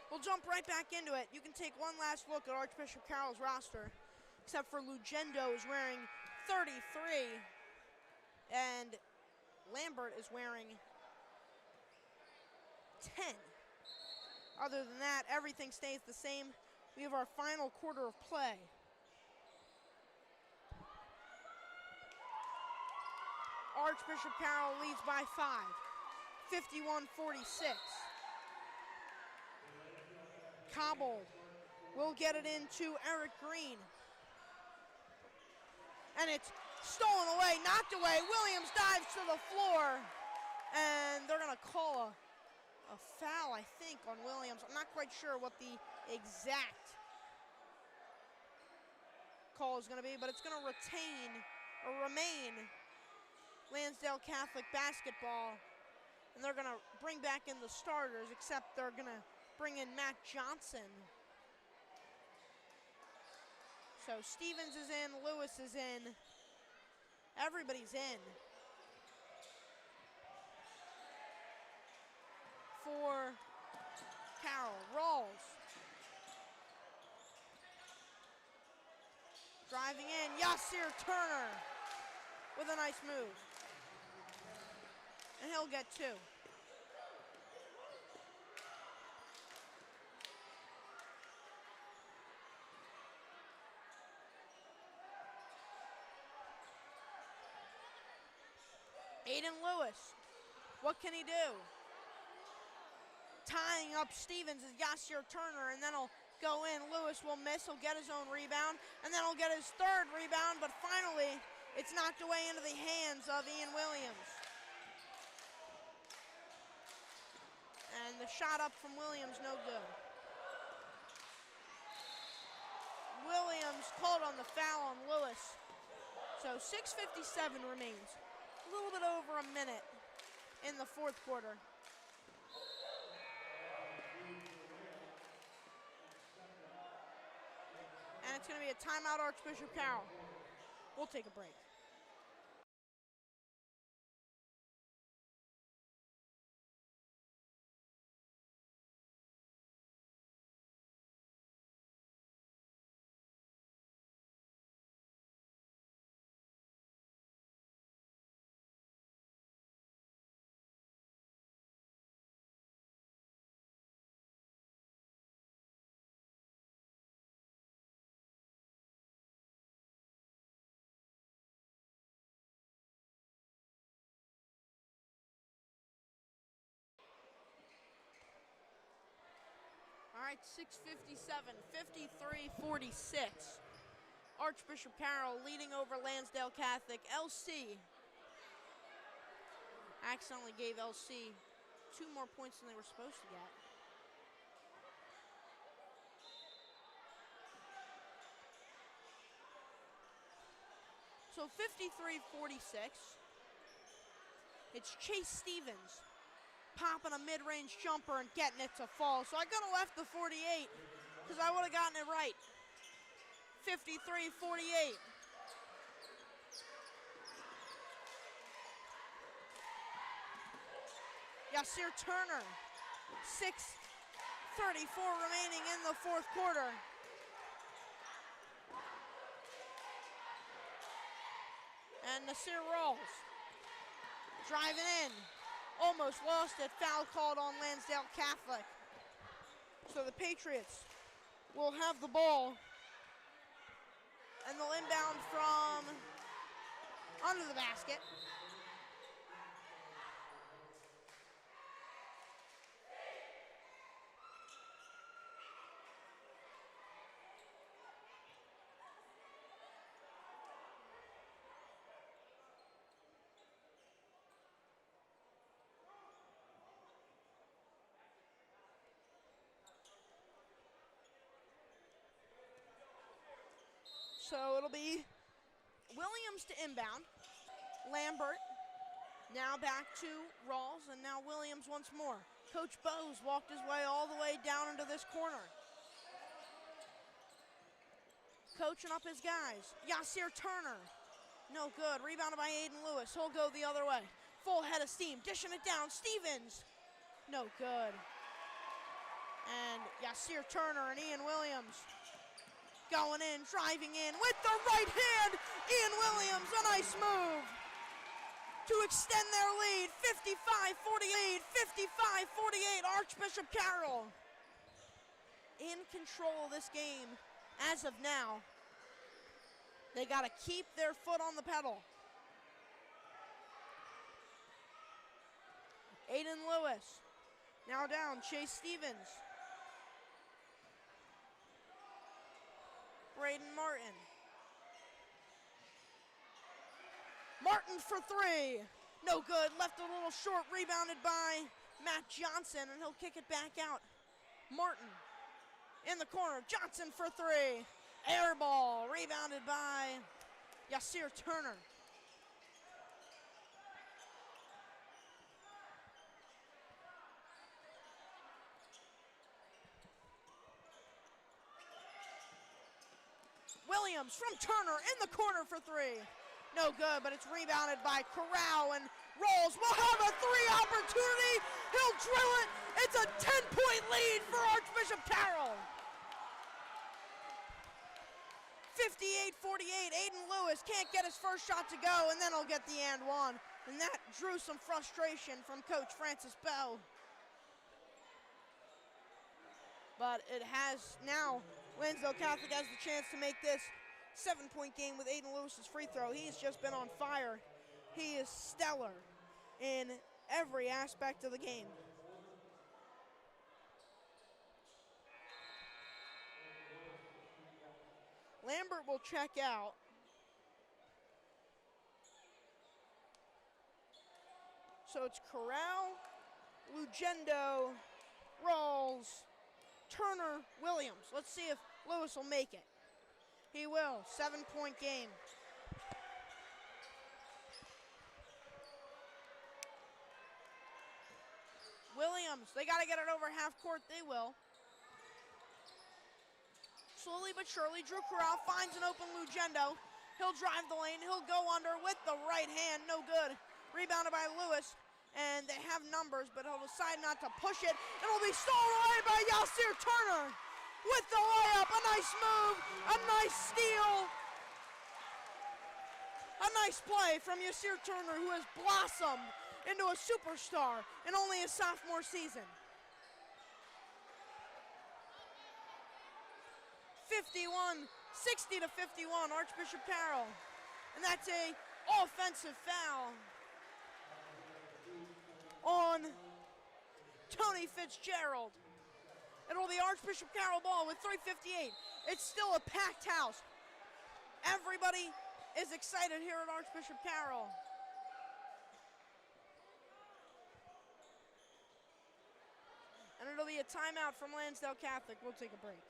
We'll jump right back into it. You can take one last look at Archbishop Carroll's roster, except for Lugendo is wearing 33, and Lambert is wearing 10. Other than that, everything stays the same. We have our final quarter of play. Archbishop Carroll leads by 5, 51-46. Cobble will get it into Eric Green. And it's stolen away, knocked away. Williams dives to the floor. And they're going to call a foul, I think, on Williams. I'm not quite sure what the exact call is going to be, but it's going to remain Lansdale Catholic basketball. And they're going to bring back in the starters, except they're going to bring in Matt Johnson. So Stevens is in, Lewis is in, everybody's in. For Carroll, Rawls. Driving in, Yasir Turner with a nice move. And he'll get two. Aiden Lewis, what can he do? Tying up Stevens is Yasir Turner, and then he'll go in. Lewis will miss, he'll get his own rebound, and then he'll get his third rebound, but finally it's knocked away into the hands of Ian Williams. And the shot up from Williams, no good. Williams called on the foul on Lewis. So 6:57 remains. A little bit over a minute in the fourth quarter. And it's going to be a timeout, Archbishop Carroll. We'll take a break. All right, 6:57, 53-46. Archbishop Carroll leading over Lansdale Catholic. LC accidentally gave LC 2 more points than they were supposed to get. So 53-46. It's Chase Stevens popping a mid-range jumper and getting it to fall. So I could have left the 48 because I would have gotten it right. 53-48. Yasir Turner, 6:34 remaining in the fourth quarter. And Nasir Rawls driving in, almost lost it, foul called on Lansdale Catholic. So the Patriots will have the ball, and they'll inbound from under the basket. So it'll be Williams to inbound. Lambert now back to Rawls, and now Williams once more. Coach Bowes walked his way all the way down into this corner. Coaching up his guys. Yasir Turner, no good. Rebounded by Aiden Lewis. He'll go the other way. Full head of steam, dishing it down. Stevens, no good. And Yasir Turner and Ian Williams going in, driving in with the right hand. Ian Williams, a nice move to extend their lead. 55-48, 55-48, Archbishop Carroll in control of this game as of now. They got to keep their foot on the pedal. Aiden Lewis now down. Chase Stevens. Braden Martin. Martin for three. No good. Left a little short. Rebounded by Matt Johnson, and he'll kick it back out. Martin in the corner. Johnson for three. Air ball. Rebounded by Yasir Turner. Williams from Turner in the corner for three. No good, but it's rebounded by Carroll, and Rawls will have a three opportunity. He'll drill it. It's a 10-point lead for Archbishop Carroll. 58-48, Aiden Lewis can't get his first shot to go, and then he'll get the and one. And that drew some frustration from Coach Francis Bell. But it has now, Lansdale Catholic has the chance to make this 7-point game with Aiden Lewis's free throw. He's just been on fire. He is stellar in every aspect of the game. Lambert will check out. So it's Carroll, Lugendo, Rawls, Turner, Williams. Let's see if Lewis will make it. He will. 7-point game. Williams, they got to get it over half court. They will. Slowly but surely, Drew Carroll finds an open Lugendo. He'll drive the lane. He'll go under with the right hand. No good. Rebounded by Lewis. And they have numbers, but he'll decide not to push it. It'll be stolen away by Yasir Turner with the layup. A nice move, a nice steal. A nice play from Yasir Turner, who has blossomed into a superstar in only his sophomore season. 60-51, Archbishop Carroll. And that's a offensive foul on Tony Fitzgerald. It'll be Archbishop Carroll ball with 3:58. It's still a packed house. Everybody is excited here at Archbishop Carroll. And it'll be a timeout from Lansdale Catholic. We'll take a break.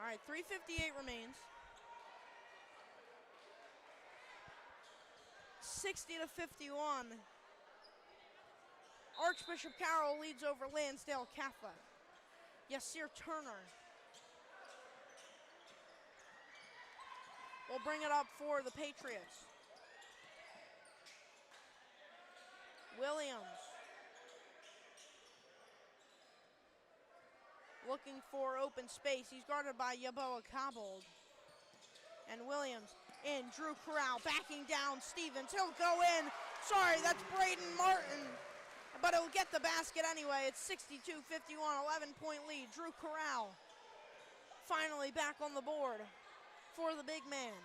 All right, 3:58 remains. 60-51. Archbishop Carroll leads over Lansdale Catholic. Yasir Turner will bring it up for the Patriots. Williams looking for open space. He's guarded by Yaboa Cobbold. And Williams in. Drew Corral backing down Stevens. He'll go in. Sorry, that's Braden Martin. But he'll get the basket anyway. It's 62-51, 11-point lead. Drew Corral finally back on the board for the big man.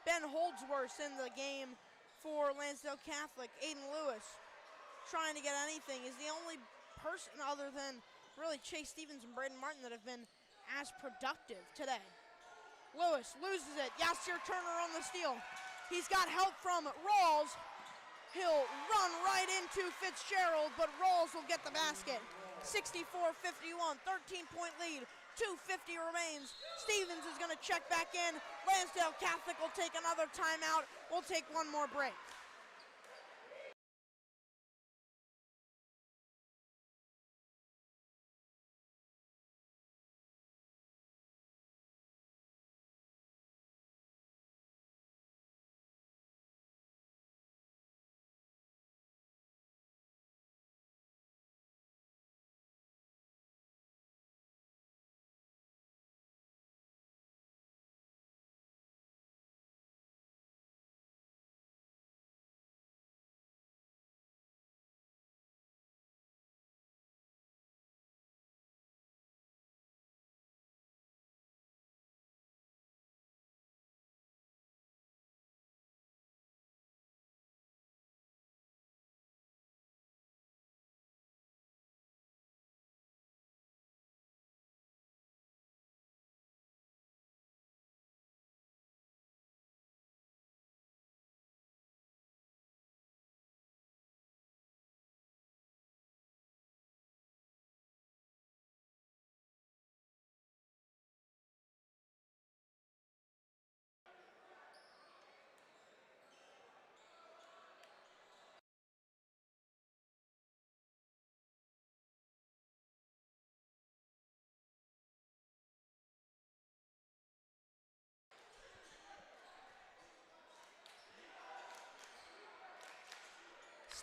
Ben Holdsworth in the game for Lansdale Catholic. Aiden Lewis trying to get anything. Is the only person other than really Chase Stevens and Braden Martin that have been as productive today. Lewis loses it. Yasir Turner on the steal. He's got help from Rawls. He'll run right into Fitzgerald, but Rawls will get the basket. 64-51, 13-point lead. 2:50 remains. Stevens is going to check back in. Lansdale Catholic will take another timeout. We'll take one more break.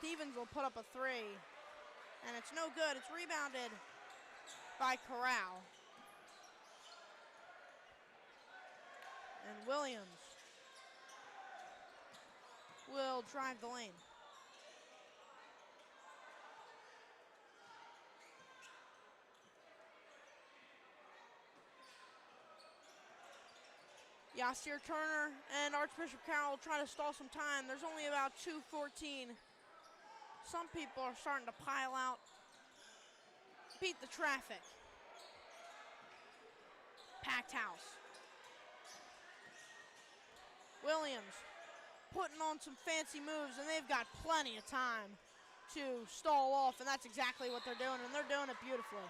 Stevens will put up a three, and it's no good. It's rebounded by Corral. And Williams will drive the lane. Yasir Turner and Archbishop Carroll try to stall some time. There's only about 2:14. Some people are starting to pile out, beat the traffic. Packed house. Williams putting on some fancy moves, and they've got plenty of time to stall off, and that's exactly what they're doing, and they're doing it beautifully.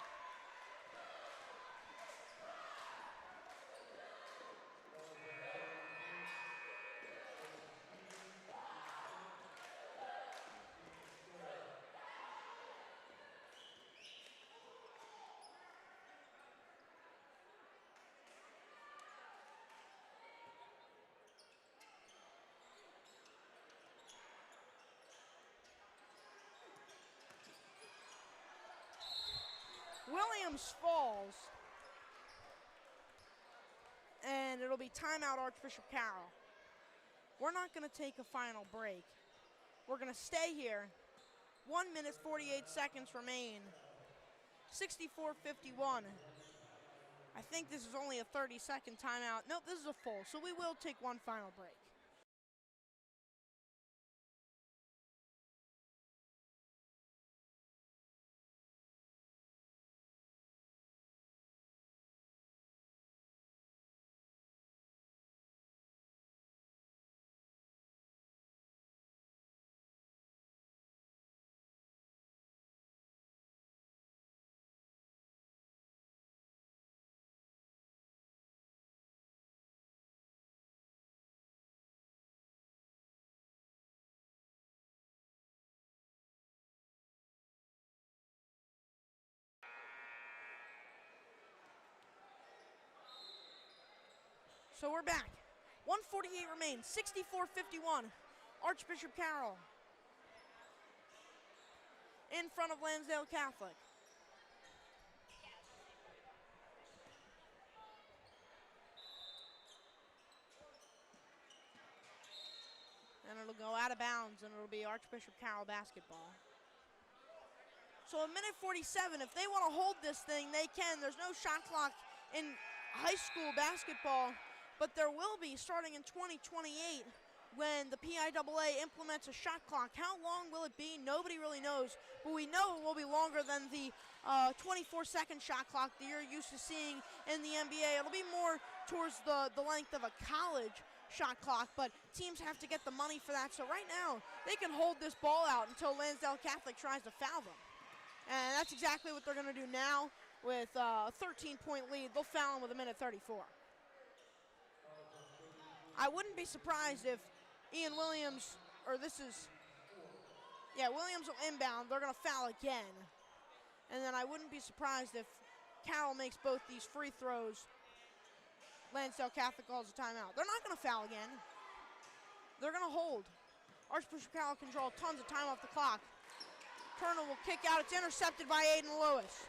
Williams falls, and it'll be timeout Archbishop Carroll. We're not going to take a final break. We're going to stay here. 1 minute, 48 seconds remain. 64-51. I think this is only a 30-second timeout. Nope, this is a full, so we will take one final break. So we're back. 1:48 remains, 64-51. Archbishop Carroll in front of Lansdale Catholic. And it'll go out of bounds, and it'll be Archbishop Carroll basketball. So a minute 47, if they want to hold this thing, they can. There's no shot clock in high school basketball, but there will be starting in 2028 when the PIAA implements a shot clock. How long will it be? Nobody really knows, but we know it will be longer than the 24-second shot clock that you're used to seeing in the NBA. It'll be more towards the length of a college shot clock, but teams have to get the money for that. So right now, they can hold this ball out until Lansdale Catholic tries to foul them. And that's exactly what they're going to do now with a 13-point lead. They'll foul them with a minute 34. I wouldn't be surprised if Ian Williams, Williams will inbound. They're going to foul again. And then I wouldn't be surprised if Carroll makes both these free throws. Lansdale Catholic calls a timeout. They're not going to foul again. They're going to hold. Archbishop Carroll can draw tons of time off the clock. Turner will kick out. It's intercepted by Aiden Lewis.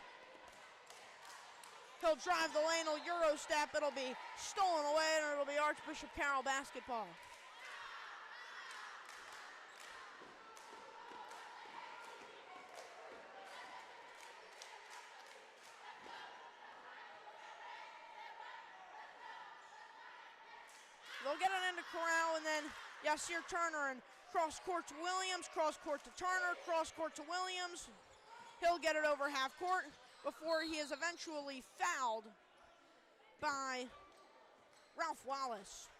He'll drive the lane, he'll Euro step. It'll be stolen away, and it'll be Archbishop Carroll basketball. They'll get it into Carroll, and then Yasir Turner, and cross court to Williams, cross court to Turner, cross court to Williams. He'll get it over half court before he is eventually fouled by Ralph Wallace.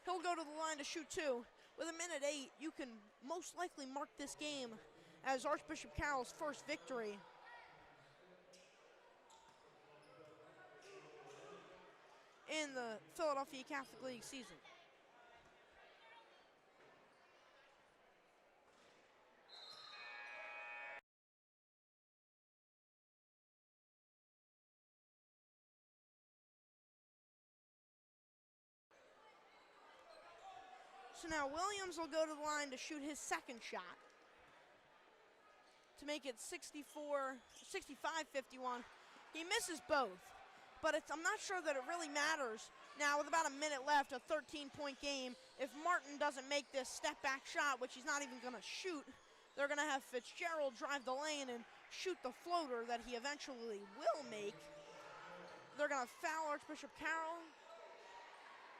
He'll go to the line to shoot two. With a minute 8, you can most likely mark this game as Archbishop Carroll's first victory. In the Philadelphia Catholic League season. So now Williams will go to the line to shoot his second shot to make it 65-51. He misses both. But I'm not sure that it really matters now with about a minute left, a 13-point game. If Martin doesn't make this step-back shot, which he's not even going to shoot, they're going to have Fitzgerald drive the lane and shoot the floater that he eventually will make. They're going to foul Archbishop Carroll.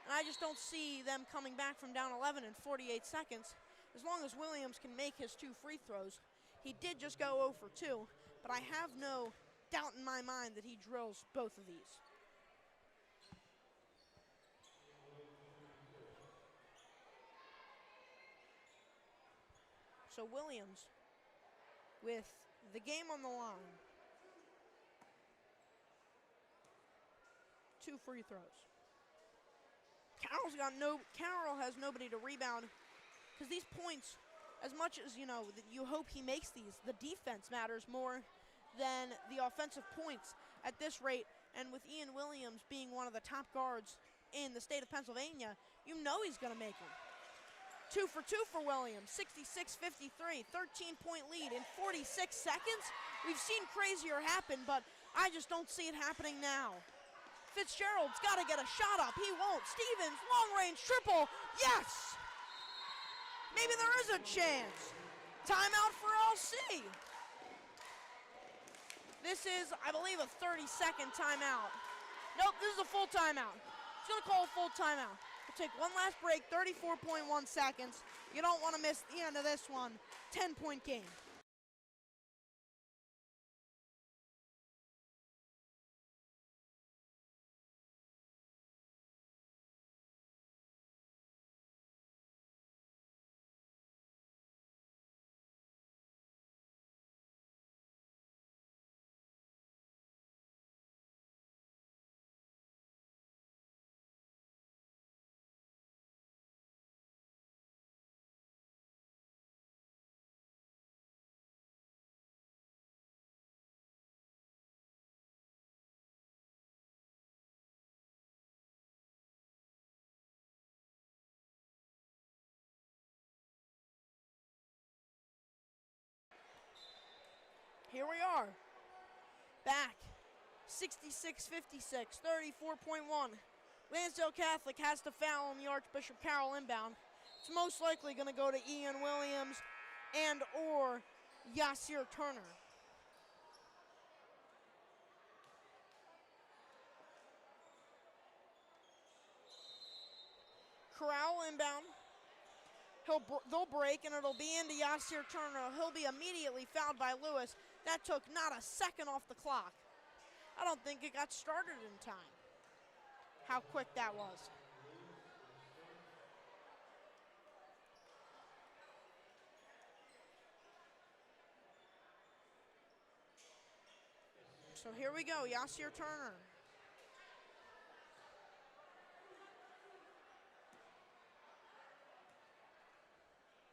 And I just don't see them coming back from down 11 in 48 seconds as long as Williams can make his 2 free throws. He did just go 0 for 2, but I have no doubt in my mind that he drills both of these. So Williams with the game on the line. 2 free throws. Carroll has nobody to rebound because these points, as much as you hope he makes these, the defense matters more than the offensive points at this rate. And with Ian Williams being one of the top guards in the state of Pennsylvania, you know he's going to make them. 2 for 2 for Williams, 66-53, 13-point lead in 46 seconds. We've seen crazier happen, but I just don't see it happening now. Fitzgerald's got to get a shot up. He won't. Stevens, long-range triple. Yes! Maybe there is a chance. Timeout for LC. This is, I believe, a 30-second timeout. Nope, this is a full timeout. He's going to call a full timeout. We'll take one last break, 34.1 seconds. You don't want to miss the end of this one. 10-point game. here we are. Back. 66-56, 34.1. Lansdale Catholic has to foul on the Archbishop Carroll inbound. It's most likely going to go to Ian Williams and or Yasir Turner. Carroll inbound. They'll break, and it'll be into Yasir Turner. He'll be immediately fouled by Lewis. That took not a second off the clock. I don't think it got started in time. How quick that was. So here we go, Yasir Turner.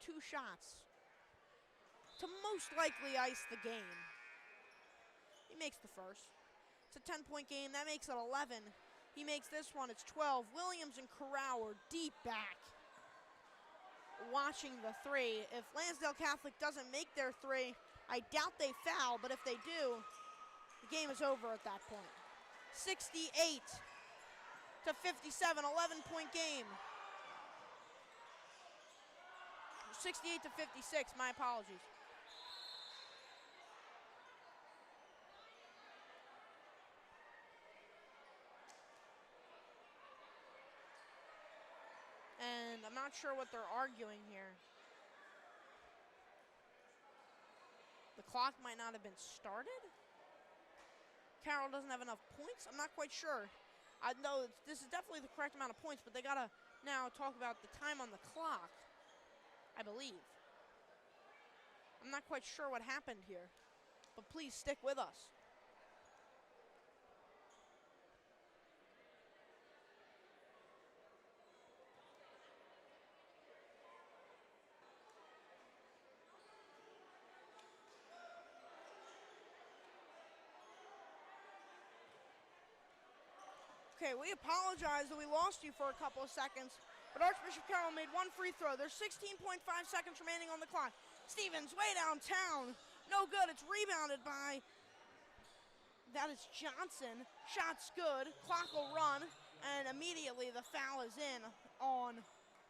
Two shots to most likely ice the game. He makes the first. It's a 10-point game. That makes it 11. He makes this one. It's 12. Williams and Carroll are deep back watching the three. If Lansdale Catholic doesn't make their three, I doubt they foul, but if they do, the game is over at that point. 68-57, 11-point game. 68-56, my apologies. And I'm not sure what they're arguing here. The clock might not have been started. Carroll doesn't have enough points. I'm not quite sure. I know this is definitely the correct amount of points, but they gotta now talk about the time on the clock, I believe. I'm not quite sure what happened here, but please stick with us. Okay, we apologize that we lost you for a couple of seconds, but Archbishop Carroll made one free throw. There's 16.5 seconds remaining on the clock. Stevens way downtown. No good. It's rebounded by, that is Johnson. Shot's good. Clock will run, and immediately the foul is in on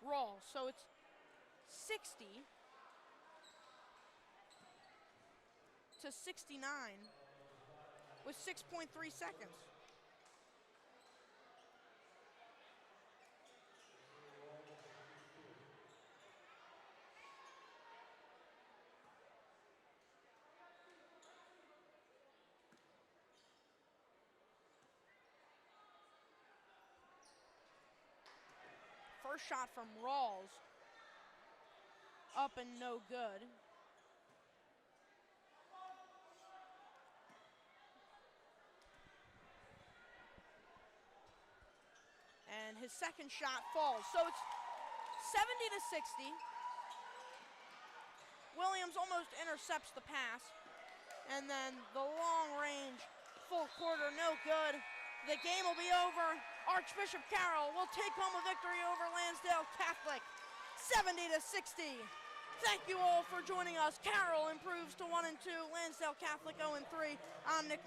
Rawls. So it's 60 to 69 with 6.3 seconds. First shot from Rawls, up and no good. And his second shot falls. So it's 70 to 60. Williams almost intercepts the pass. And then the long range full quarter, no good. The game will be over. Archbishop Carroll will take home a victory over Lansdale Catholic, 70 to 60. Thank you all for joining us. Carroll improves to 1-2. Lansdale Catholic 0-3. I'm Nick.